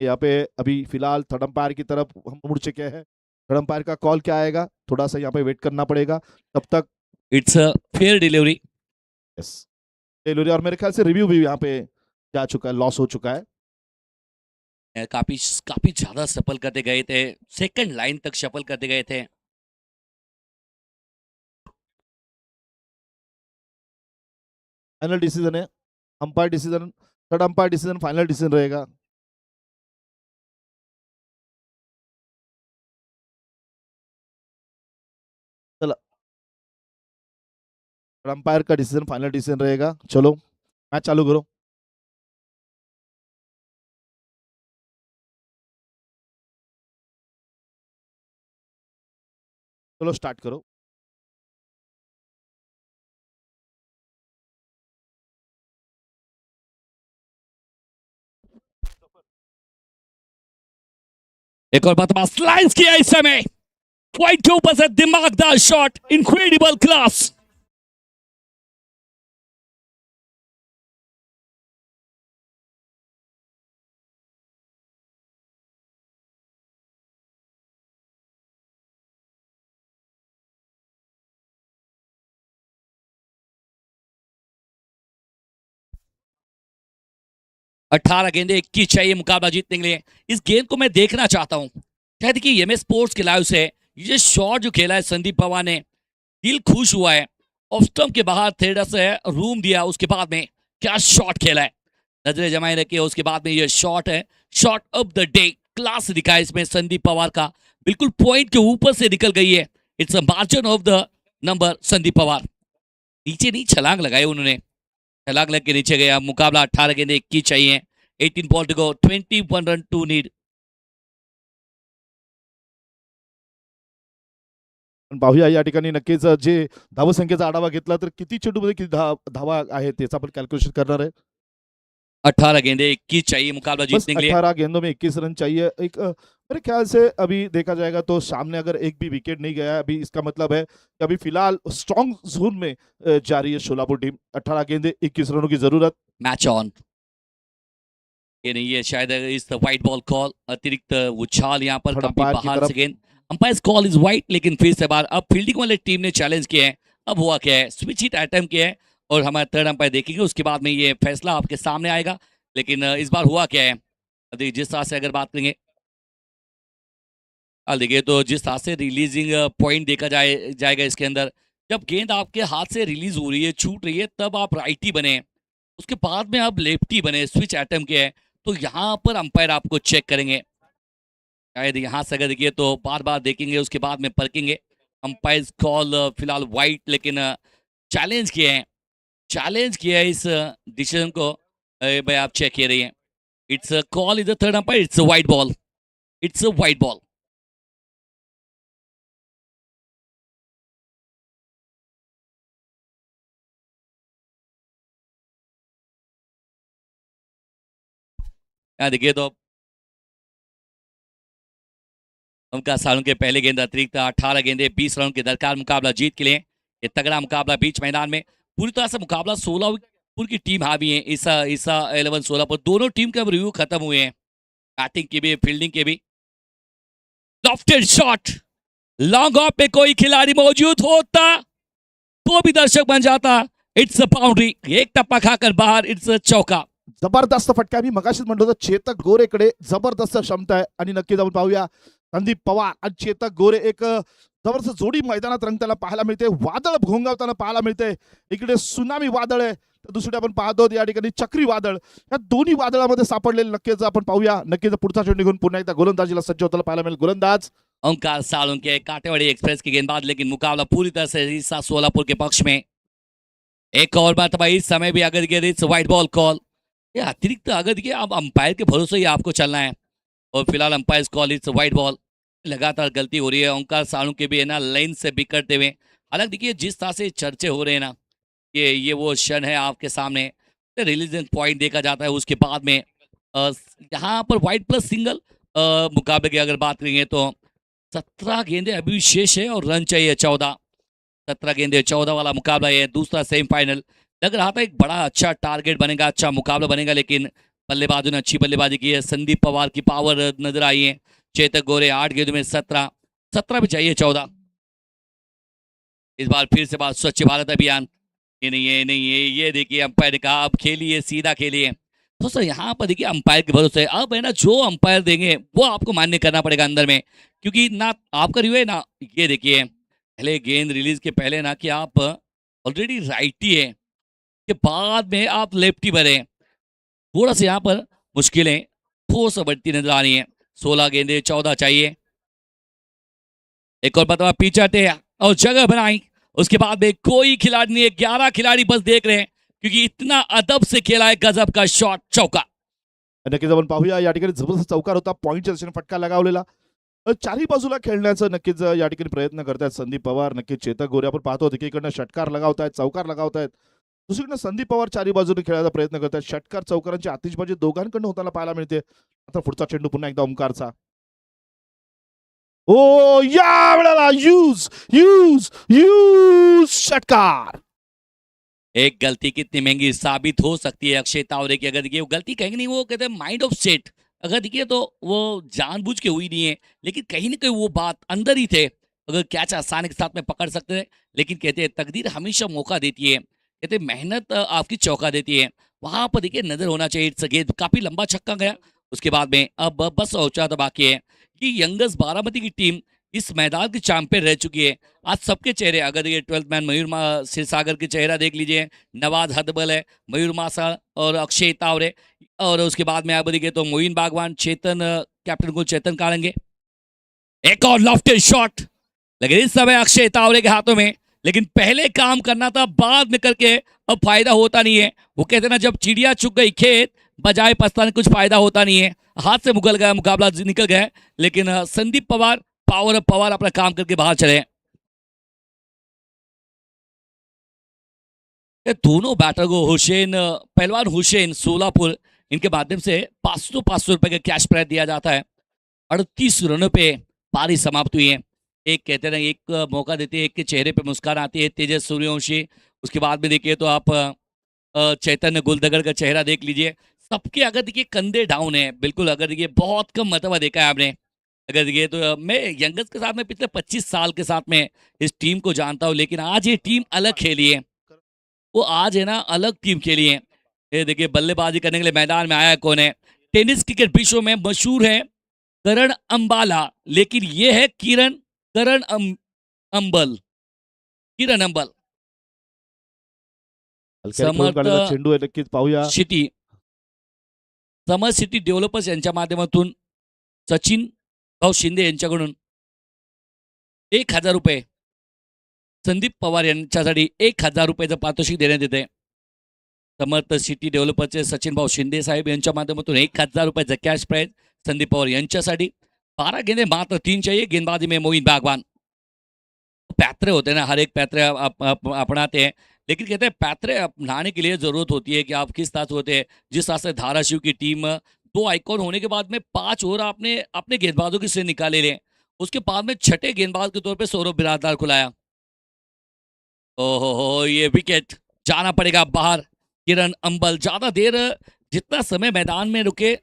यहाँ पे अभी फिलहाल थर्ड अंपायर की तरफ हम मुड़ चुके हैं। थर्ड अंपायर का कॉल क्या आएगा, थोड़ा सा यहाँ पे वेट करना पड़ेगा, तब तक। It's a fair delivery. Yes, और मेरे ख्याल से रिव्यू भी यहाँ पे जा चुका है, लॉस हो चुका है। काफी काफी ज्यादा सफल करते गए थे, सेकंड लाइन तक सफल करते गए थे। फाइनल डिसीजन है, umpire decision, third umpire decision final decision रहेगा। चलो, थर्ड अंपायर का डिसीजन फाइनल डिसीजन रहेगा। चलो मैच चालू करो। चलो स्टार्ट करो। एक और बात, स्लाइस किया इस समय, पॉइंट के ऊपर से दिमागदार शॉट, इनक्रेडिबल क्लास। अठारह गेंदे 21 चाहिए मुकाबला जीतने के लिए। इस गेंद को मैं देखना चाहता हूं। शायद कि एमएस स्पोर्ट्स के लाइव से ये शॉट जो खेला है संदीप पवार ने, दिल खुश हुआ है। ऑफ स्टंप के बाहर थेड़ा से रूम दिया, उसके बाद में क्या शॉट खेला है, नजरें जमाए रखी है। उसके बाद में ये शॉट है, shot of the day, class दिखा है इसमें संदीप पवार का, बिल्कुल पॉइंट के ऊपर से निकल गई है। It's a margin of the number Sandeep Pawar. नीचे नहीं छलांग लगाई उन्होंने, छलांग लग के नीचे गया। मुकाबला 18 गेंदे 21 चाहिए, 18 ball to go, 21 run to need. पण पाहूया या ठिकाणी नक्कीच जे धावसंख्येचा आढावा घेतला तर किती चेंडूमध्ये किती धावा आहेत त्याचा आपण कॅल्क्युलेशन करणार आहे। 18 गेंदे 21 चाहिए मुकाबला बस जीतने के लिए। 18 गेंदों में 21 रन चाहिए। एक मेरे ख्याल से अभी देखा जाएगा तो सामने अगर एक भी विकेट नहीं गया है अभी, इसका मतलब है कि अभी फिलहाल स्ट्रॉन्ग जोन में जारी है सोलापुर टीम। 18 गेंदे 21 रनों की जरूरत। Match on. ये नहीं है शायद इस व्हाइट बॉल कॉल, अतिरिक्त उछाल यहाँ पर थर्ड काफी अंपायर की बाहर तरफ। से गेंद। अंपायर कॉल इज व्हाइट, लेकिन फिर से बार अब फील्डिंग वाले टीम ने चैलेंज किया है। अब हुआ क्या है, स्विच हिट अटेम्प्ट किया है और हमारे थर्ड अंपायर देखेंगे, उसके बाद में ये फैसला आपके सामने आएगा। लेकिन इस बार हुआ क्या है, अभी जिस तरह से अगर बात करेंगे, देखिए तो जिस तरह से रिलीजिंग पॉइंट देखा जाएगा इसके अंदर, जब गेंद आपके हाथ से रिलीज हो रही है, छूट रही है, तब आप राइटी बने, उसके बाद में आप लेफ्टी बने, स्विच अटेम्प्ट किया है, तो यहाँ पर अंपायर आपको चेक करेंगे। शायद यहाँ से अगर देखिए तो बार बार देखेंगे, उसके बाद में परखेंगे। अंपायर कॉल फिलहाल व्हाइट, लेकिन चैलेंज किया है, चैलेंज किया है इस डिसीजन को। भाई आप चेक किए रही हैं, it's call is the third umpire, it's a white ball, it's a white ball. यहाँ देखिए तो उनका सालों के पहले गेंद अतिरिक्त 18 गेंदे 20 रन के दरकार मुकाबला जीत के लिए। ये तगड़ा मुकाबला बीच मैदान में, पूरी तरह से मुकाबला सोलापुर की टीम हावी है। ईसा 11 सोलापुर, दोनों टीम के अब रिव्यू खत्म हुए हैं, बैटिंग के भी फील्डिंग के भी। लॉफ्टेड शॉट, लॉन्ग ऑफ पे कोई खिलाड़ी मौजूद होता तो भी दर्शक बन जाता। इट्स अ बाउंड्री, एक टप्पा खाकर बाहर, इट्स अ चौका। जबरदस्त फटका। मी मगाशीच म्हणतो होतो चेतक गोरेकडे जबरदस्त क्षमता आहे आणि नक्कीच आपण पाहूया संदीप पवार आणि चेतक गोरे एक जबरदस्त जोडी मैदानात रंगताना पाहायला मिळते, वादळ घोंगावताना पाहायला मिळते। इकडे सुनामी वादळ आहे, तर दुसरीकडे आपण पाहतो या ठिकाणी चक्री वादळ। या दोन्ही वादळामध्ये सापडलेले नक्कीच आपण पाहूया। नक्कीच पुढचा चेंडू घेऊन पुन्हा एकदा गोलंदाजीला सज्ज होताना पाहायला मिळेल गोलंदाज ओंकार सालुंके, कांटेवाड़ी एक्सप्रेस की गेंदबाज, लेकिन मुकाबला पूरी तरह से ईसा सोलापुर के पक्ष में। एक और बात भाई, इस समय भी अगर देखिए इट्स व्हाइट बॉल कॉल, ये अतिरिक्त अगर देखिए अब अंपायर के भरोसे ही आपको चलना है। और फिलहाल umpire call it's white ball. लगातार गलती हो रही है ओंकार सानू के भी है ना, लाइन से बिगड़ते हुए। हालांकि देखिए जिस तरह से चर्चे हो रहे हैं ना, ये वो क्षण है आपके सामने, रिलीजन पॉइंट देखा जाता है उसके बाद में यहाँ पर व्हाइट प्लस सिंगल मुकाबले की अगर बात करेंगे तो 17 गेंदे अभी भी शेष है और रन चाहिए 14। 17 गेंदे 14 वाला मुकाबला है, दूसरा सेमीफाइनल। लग रहा था एक बड़ा अच्छा टारगेट बनेगा, अच्छा मुकाबला बनेगा, लेकिन बल्लेबाजों ने अच्छी बल्लेबाजी की है। संदीप पवार की पावर नजर आई है। चेतक गोरे 8 गेंदों में 17, 17 भी चाहिए 14। इस बार फिर से बात स्वच्छ भारत अभियान, ये देखिए अंपायर ने कहा अब खेलिए, सीधा खेलिए। तो सर यहाँ पर देखिए अंपायर के भरोसे अब है ना, जो अंपायर देंगे वो आपको मान्य करना पड़ेगा अंदर में, क्योंकि ना आपका रिव्यू है ना, ये देखिए पहले गेंद रिलीज के पहले ना कि आप ऑलरेडी राइटी है, के बाद में आप लेफ्टी भरे, थोड़ा सा यहाँ पर मुश्किलें ठोस बढ़ती नजर आ रही है। 16 गेंदे 14 चाहिए। एक और बता पीछे हटे और जगह बनाई, उसके बाद में कोई खिलाड़ी नहीं है, 11 खिलाड़ी बस देख रहे हैं, क्योंकि इतना अदब से खेला है, गजब का शॉट, चौका। नक्कीच आपण पाहूया या ठिकाणी जबरदस्त चौकार होता, पॉईंटच्या दिशेने फटका लगावलेला. चारही बाजूला खेळण्याचा नक्कीच या ठिकाणी प्रयत्न करतायत संदीप पवार. नक्कीच चेतक गोरे आपण पाहतो एकीकडनं षटकार लगावतायत, चौकार लगावतायत, दुसरीकडनं संदीप पवार चारही बाजूने खेळायचा प्रयत्न करतायत. षटकार चौकारांची आतिषबाजी दोघांकडनं होताना पाहायला मिळते. आता पुढचा चेंडू पुन्हा एकदा ओंकारचा. ओ या वेळेला यूज यूज यूज षटकार. एक गलती कितनी महंगी साबित हो सकती है अक्षय तावरे की, अगर देखिए वो गलती कहीं नहीं, वो कहते हैं माइंड ऑफ सेट, अगर देखिए तो वो जानबूझ के हुई नहीं है, लेकिन कहीं ना कहीं वो बात अंदर ही थे। अगर कैच आसानी के साथ में पकड़ सकते थे, लेकिन कहते हैं तकदीर हमेशा मौका देती है, कहते हैं मेहनत आपकी चौका देती है। वहां पर देखिए नजर होना चाहिए। गेंद काफी लंबा छक्का गया, उसके बाद में अब बस औचा तो बाकी है कि यंगस बारामती की टीम इस मैदान की चैंपियन रह चुकी है। आज सबके चेहरे, अगर ये 12th मैन मयूर सिरसागर के चेहरा देख लीजिए, नवाज हदबल है, मयूर मासा और अक्षय तावरे, और उसके बाद में आप देखिए तो मोइन बागवान, चेतन कैप्टन को चेतन कालेंगे। एक और लॉफ्टेड शॉट, लेकिन इस समय अक्षय तावरे के हाथों में, लेकिन पहले काम करना था, बाद में करके अब फायदा होता नहीं है। वो कहते ना जब चिड़िया चुग गई खेत, बजाय पछताने कुछ फायदा होता नहीं है। हाथ से मुगल गया, मुकाबला निकल गया, लेकिन संदीप पवार पवार अपना काम करके बाहर चले। ये दोनों बैटर को हुसैन पहलवान हुसैन सोलापुर, इनके माध्यम से 500 रुपए का कैश प्राइज दिया जाता है। 38 रनों पे पारी समाप्त हुई है। एक कहते हैं ना, एक मौका देते हैं, एक के चेहरे पे मुस्कान आती है, तेजस सूर्यवंशी। उसके बाद में देखिए तो आप चैतन्य गुलदगर का चेहरा देख लीजिए। सबके अगर देखिए कंधे डाउन है, बिल्कुल। अगर देखिए बहुत कम मरतबा देखा है आपने, अगर देखिए तो मैं यंगस के साथ में पिछले 25 साल के साथ में इस टीम को जानता हूँ, लेकिन आज ये टीम अलग खेली है। वो आज है ना अलग टीम खेली है। ये देखिए बल्लेबाजी करने के लिए मैदान में आया कौन है? टेनिस क्रिकेट विश्व में मशहूर है करण अंबाला, लेकिन ये है करण अंबल, किरण अंबल। हलक्या खेळून काढलेला चेंडू आहे, नक्कीच पाहूया. सिटी समर सिटी डेव्हलपर्स यांच्या माध्यमातून सचिन भाऊ शिंदे यांच्याकडून 1,000 रुपये, संदीप पवार यांच्यासाठी 1,000 रुपयाचं पारितोषिक देण्यात येते. समर्थ सिटी डेव्हलपरचे सचिन भाऊ शिंदे साहेब यांच्या माध्यमातून 1,000 रुपयाचं कॅश प्राइज संदीप पवार यांच्यासाठी. 12 गेंदे मात्र 3 चाहिए, गेंदबाजी में मोइन बागवान. पैतरे होते हैं ना, हर एक पैतरे अपनाते हैं, लेकिन कहते हैं पैतरे अपनाने के लिए जरूरत होती है कि आप किस तरह से होते हैं। जिस तरह से धाराशिव की टीम 2 आइकॉन होने के बाद में 5 ओवर आपने अपने गेंदबाजों के से निकाले ले, उसके बाद में छठे गेंदबाज के तौर पे सौरभ बिराददार को लाया। ओहो हो, ये विकेट जाना पड़ेगा बाहर। किरण अंबल ज्यादा देर, जितना समय मैदान में रुके,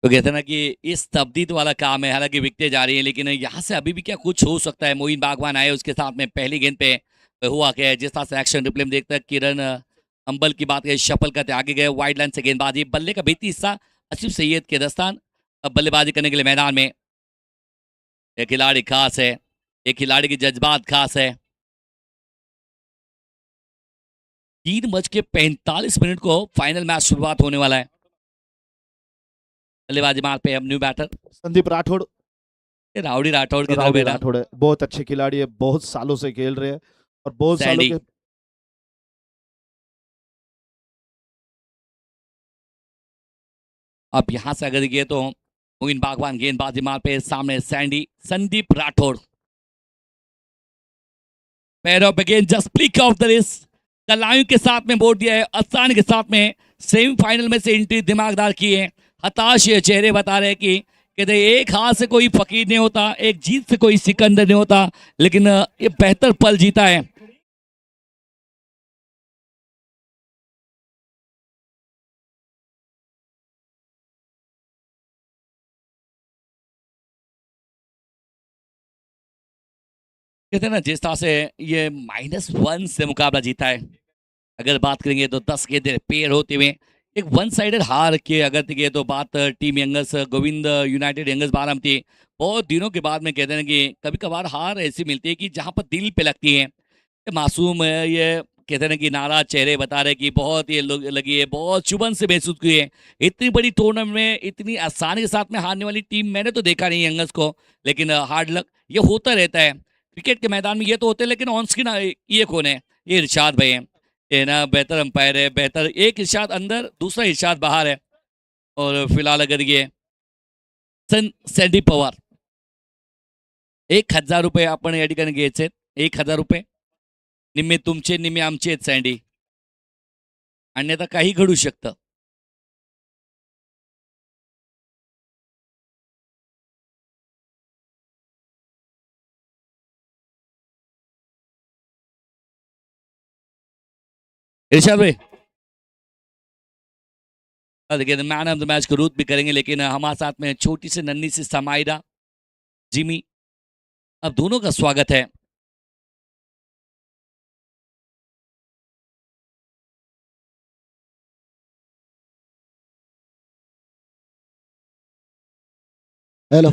तो कहते हैं ना कि इस तब्दील वाला काम है। हालांकि विकटें जा रही है, लेकिन यहाँ से अभी भी क्या कुछ हो सकता है। मोइन बागवान आए, उसके साथ में पहली गेंद पे हुआ क्या है, जिस तरह से एक्शन रिप्ले में देखते हैं। किरण अंबल की बात करें, शफल करते आगे गए, वाइड लाइन से गेंदबाजी, बल्ले का बीती हिस्सा आसिफ सैयद के दस्तान, अब बल्लेबाजी करने के लिए मैदान में। ये खिलाड़ी खास है, ये खिलाड़ी के जज्बात खास है। 3:45 को फाइनल मैच शुरुआत होने वाला है। बल्लेबाजी मार पे अब new batter Sandeep Rathod. Rowdy Rathod की तरफ राहुल बेटा राठौड़ है, बहुत अच्छे खिलाड़ी है, बहुत सालों से खेल रहे हैं और बहुत सालों सैंडी। के अब यहां से अगर देखिए तो मोइन बागवान गेंदबाजी मार पे सामने सैंडी संदीप राठौड़ पैर off again just flick off the wrist कलायु के साथ में वोट दिया है आसानी के साथ में सेमीफाइनल में से एंट्री दिमागदार की है। हताश ये चेहरे बता रहे हैं कि कहते हैं, एक हार से कोई फकीर नहीं होता, एक जीत से कोई सिकंदर नहीं होता, लेकिन ये बेहतर पल जीता है। कहते हैं ना जिस तरह से ये -1 से मुकाबला जीता है। अगर बात करेंगे तो 10 गेंदें पेयर होते हुए एक वन साइडेड हार के अगर देखिए तो बात team youngers Govind United youngers Baramati बहुत दिनों के बाद में कहते हैं कि कभी कभार हार ऐसी मिलती है कि जहां पर दिल पे लगती है। ये मासूम ये कहते हैं कि नाराज चेहरे बता रहे कि बहुत ये लगी है, बहुत चुभन से महसूस की है। इतनी बड़ी टूर्नामेंट में इतनी आसानी के साथ में हारने वाली टीम मैंने तो देखा नहीं यंगर्स को, लेकिन हार्ड लक ये होता रहता है क्रिकेट के मैदान में, ये तो होते हैं। लेकिन ऑन स्क्रीन ये कौन है? ये इरशाद भाई हैं, ये ना बेहतर अंपायर है, बेहतर एक इरशाद अंदर दूसरा इरशाद बाहर है। और फिलहाल अगर ये सैंडी पवार 1,000 रुपये आपण या ठिकाणी घ्यायचे आहेत। 1,000 रुपये निम्मे तुमचे निम्मे आमचे आहेत सँडी, अन्यथा काही घडू शकतं। इरशाद भाई देखिए मैन ऑफ द मैच को रूट भी करेंगे, लेकिन हमारे साथ में छोटी सी नन्ही सी समाइरा जिमी, अब दोनों का स्वागत है। Hello,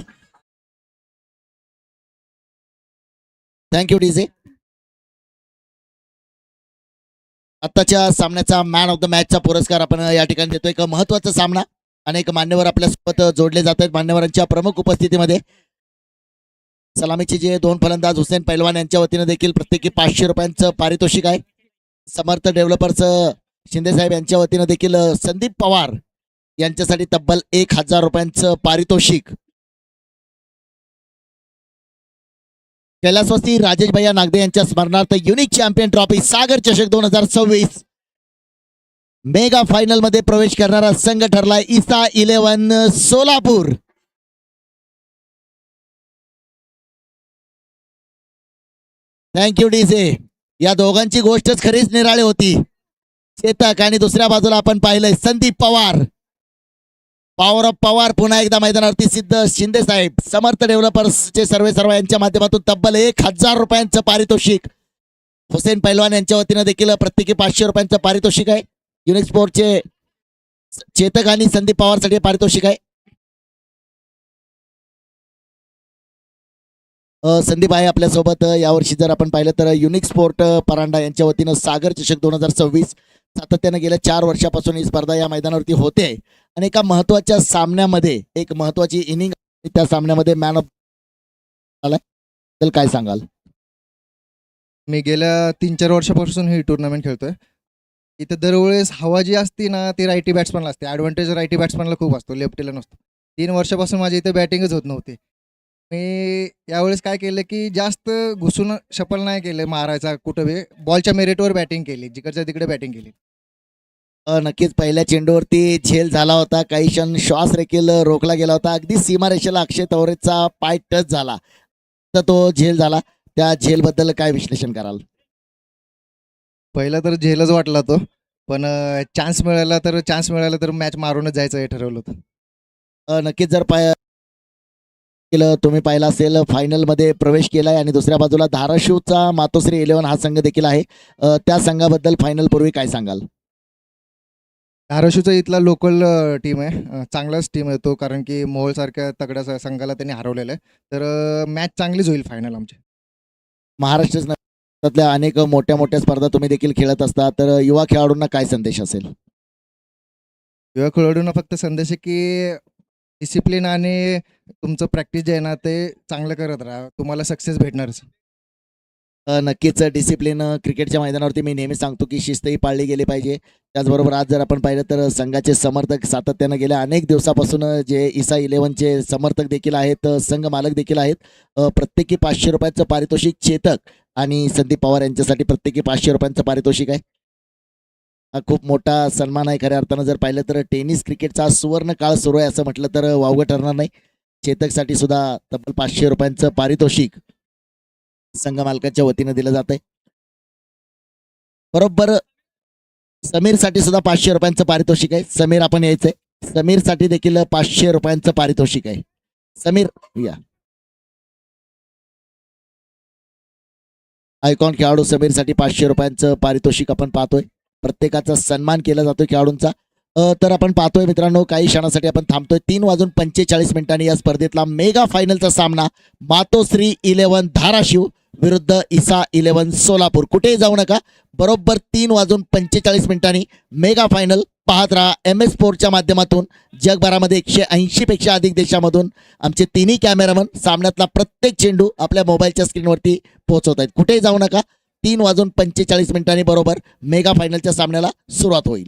thank you DJ. आत्ताच्या सामन्याचा मॅन ऑफ द मॅचचा पुरस्कार आपण या ठिकाणी देतो. एक महत्वाचा सामना, अनेक मान्यवर आपल्यासोबत जोडले जात आहेत. मान्यवरांच्या प्रमुख उपस्थितीमध्ये सलामीचे जे दोन फलंदाज हुसेन पैलवान यांच्या वतीने देखील प्रत्येकी 500 रुपयांचं पारितोषिक आहे. समर्थ डेव्हलपर्स शिंदे साहेब यांच्या वतीने देखील संदीप पवार यांच्यासाठी तब्बल 1,000 रुपयांचं पारितोषिक. कैलासवासी राजेश भैया नागदे यांच्या स्मरणार्थ युनिक चॅम्पियन ट्रॉफी सागर चषक 2026 मेगा फायनल मध्ये प्रवेश करणारा संघ ठरलाय ईसा 11 सोलापूर. Thank you DJ. या दोघांची गोष्टच खरीच निराळी होती. चेतक आणि दुसऱ्या बाजूला आपण पाहिलंय संदीप पवार. पॉवर ऑफ पवार पुन्हा एकदा मैदानावरती सिद्ध. शिंदे साहेब समर्थ डेव्हलपर्सचे सर्व यांच्या माध्यमातून तब्बल 1,000 रुपयांचं पारितोषिक. हुसेन पैलवान यांच्या वतीनं देखील प्रत्येकी 500 रुपयांचं पारितोषिक आहे. युनिक स्पोर्टचे चेतक आणि संदीप पवारसाठी पारितोषिक आहे. संदीप आहे आपल्यासोबत. यावर्षी जर आपण पाहिलं तर युनिक स्पोर्ट परांडा यांच्या वतीनं सागर चषक 2026 सातत्याने गेल्या 4 वर्षापासून ही स्पर्धा या मैदानावरती होते आणि एका महत्वाच्या सामन्यामध्ये एक महत्वाची इनिंग त्या सामन्यामध्ये मॅन ऑफ आलाय. तर काय सांगाल? मी गेल्या 3-4 वर्षापासून ही टुर्नामेंट खेळतोय. इथे दरवेळेस हवा जी असते ना ती रायटी बॅट्समनला असते. ॲडव्हान्टेज रायटी बॅट्समनला खूप असतो, लेफ्टीला नसतो. 3 वर्षापासून माझी इथे बॅटिंगच होत नव्हती. मी यावेळेस काय केलं की जास्त घुसून शपल नाही केलं मारायचा, कुठं बी बॉलच्या मेरिटवर बॅटिंग केली, जिकडच्या तिकडे बॅटिंग केली. नक्कीच पहिल्या चेंडूवरती झेल झाला होता. काही क्षण श्वास देखील रोखला गेला होता. अगदी सीमारेषेला अक्षय तवरेचा पाय टच झाला तर तो झेल झाला. त्या झेलबद्दल काय विश्लेषण कराल? पहिला तर झेलच वाटला तो, पण चान्स मिळाला तर मॅच मारूनच जायचं हे ठरवलं होतं. नक्कीच जर तुम्ही पाहिला असेल फायनल मध्ये प्रवेश केलाय आणि दुसऱ्या बाजूला धाराशिवचा मातोश्री 11 हा संघ देखील आहे. त्या संघाबद्दल फायनल पूर्वी काय सांगाल? धाराशिवचा इथला लोकल टीम आहे, चांगलाच टीम आहे तो, कारण की मोहोळसारख्या तगड्या संघाला त्यांनी हरवलेलं आहे. तर मॅच चांगलीच होईल फायनल आमची. महाराष्ट्रातल्या अनेक मोठ्या मोठ्या स्पर्धा तुम्ही देखील खेळत असता, तर युवा खेळाडूंना काय संदेश असेल? युवा खेळाडूंना फक्त संदेश आहे की डिसिप्लिन आणि तुमचं प्रॅक्टिस जे आहे ना ते चांगलं करत राहा, तुम्हाला सक्सेस भेटणारच. नक्कीच डिसिप्लिन क्रिकेटच्या मैदानावरती मी नेहमी सांगतो की शिस्तही पाळली गेली पाहिजे. त्याचबरोबर आज जर आपण पाहिलं तर संघाचे समर्थक सातत्यानं गेल्या अनेक दिवसापासून जे ईसा 11चे समर्थक देखील आहेत, संघ मालक देखील आहेत. प्रत्येकी 500 रुपयाचं पारितोषिक चेतक आणि संदीप पवार यांच्यासाठी प्रत्येकी 500 रुपयांचं पारितोषिक आहे. हा खूप मोठा सन्मान आहे खऱ्या अर्थानं. जर पाहिलं तर टेनिस क्रिकेटचा सुवर्ण काळ सुरू आहे असं म्हटलं तर वावगं ठरणार नाही. चेतकसाठी सुद्धा तब्बल 500 रुपयांचं पारितोषिक संघ मालकाच्या वतीनं दिलं जात आहे. बरोबर समीरसाठी सुद्धा 500 रुपयांचं पारितोषिक आहे. समीर आपण यायचंय. समीरसाठी देखील 500 रुपयांचं पारितोषिक आहे. समीर या. आयकॉन खेळाडू समीरसाठी 500 रुपयांचं पारितोषिक आपण पाहतोय. प्रत्येकाचा सन्मान केला जातो खेळाडूंचा. तर आपण पाहतोय मित्रांनो, काही क्षणासाठी आपण थांबतोय. 3:45 या स्पर्धेतला मेगा फायनलचा सामना मातोश्री 11 धाराशिव विरुद्ध ईसा 11 सोलापूर. कुठेही जाऊ नका. बरोबर 3:45 मेगा फायनल पाहत राहा MS स्पोर्टच्या माध्यमातून. जगभरामध्ये 180 पेक्षा अधिक देशामधून आमचे तिन्ही कॅमेरामन सामन्यातला प्रत्येक चेंडू आपल्या मोबाईलच्या स्क्रीनवरती पोहोचवत आहेत. कुठेही जाऊ नका. 3:45 बरोबर मेगा फायनलच्या सामन्याला सुरुवात होईल.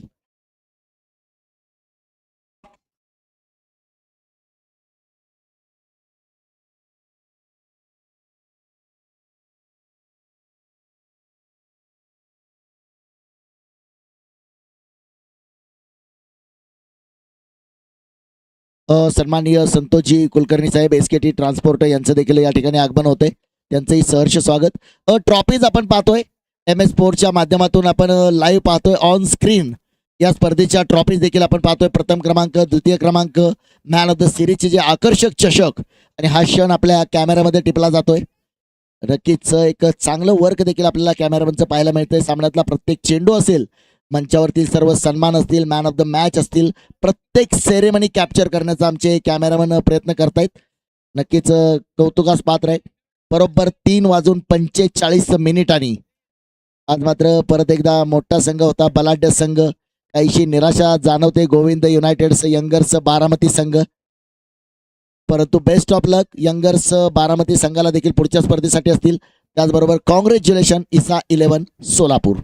सन्माननीय संतोषजी कुलकर्णी साहेब SKT ट्रान्सपोर्ट यांचं देखील या ठिकाणी आगमन होतंय. त्यांचंही सहर्ष स्वागत. ट्रॉफीज आपण पाहतोय MS स्पोर्टच्या माध्यमातून आपण लाईव्ह पाहतोय ऑन स्क्रीन. या स्पर्धेच्या ट्रॉफीज देखील आपण पाहतोय. प्रथम क्रमांक, द्वितीय क्रमांक, मॅन ऑफ द सिरीजचे जे आकर्षक चषक आणि हा क्षण आपल्या कॅमेऱ्यामध्ये टिपला जातोय. नक्कीच एक चांगलं वर्क देखील आपल्याला कॅमेरामनचं पाहायला मिळतंय. सामन्यातला प्रत्येक चेंडू असेल, मंचावरतील सर्व सन्मान असतील, मॅन ऑफ द मॅच असतील, प्रत्येक सेरेमनी कॅप्चर करण्याचा आमचे कॅमेरामन प्रयत्न करतायत. नक्कीच कौतुकास पात्र आहे. बरोबर 3:45 आज मात्र परत एकदा मोठा संघ होता, बलाढ्य संघ. काहीशी निराशा जाणवते गोविंद युनायटेड्स यंगर्स बारामती संघ. परंतु best of luck youngers Baramati संघाला देखील पुढच्या स्पर्धेसाठी असतील. त्याचबरोबर कॉंग्रॅच्युलेशन ईसा 11 सोलापूर.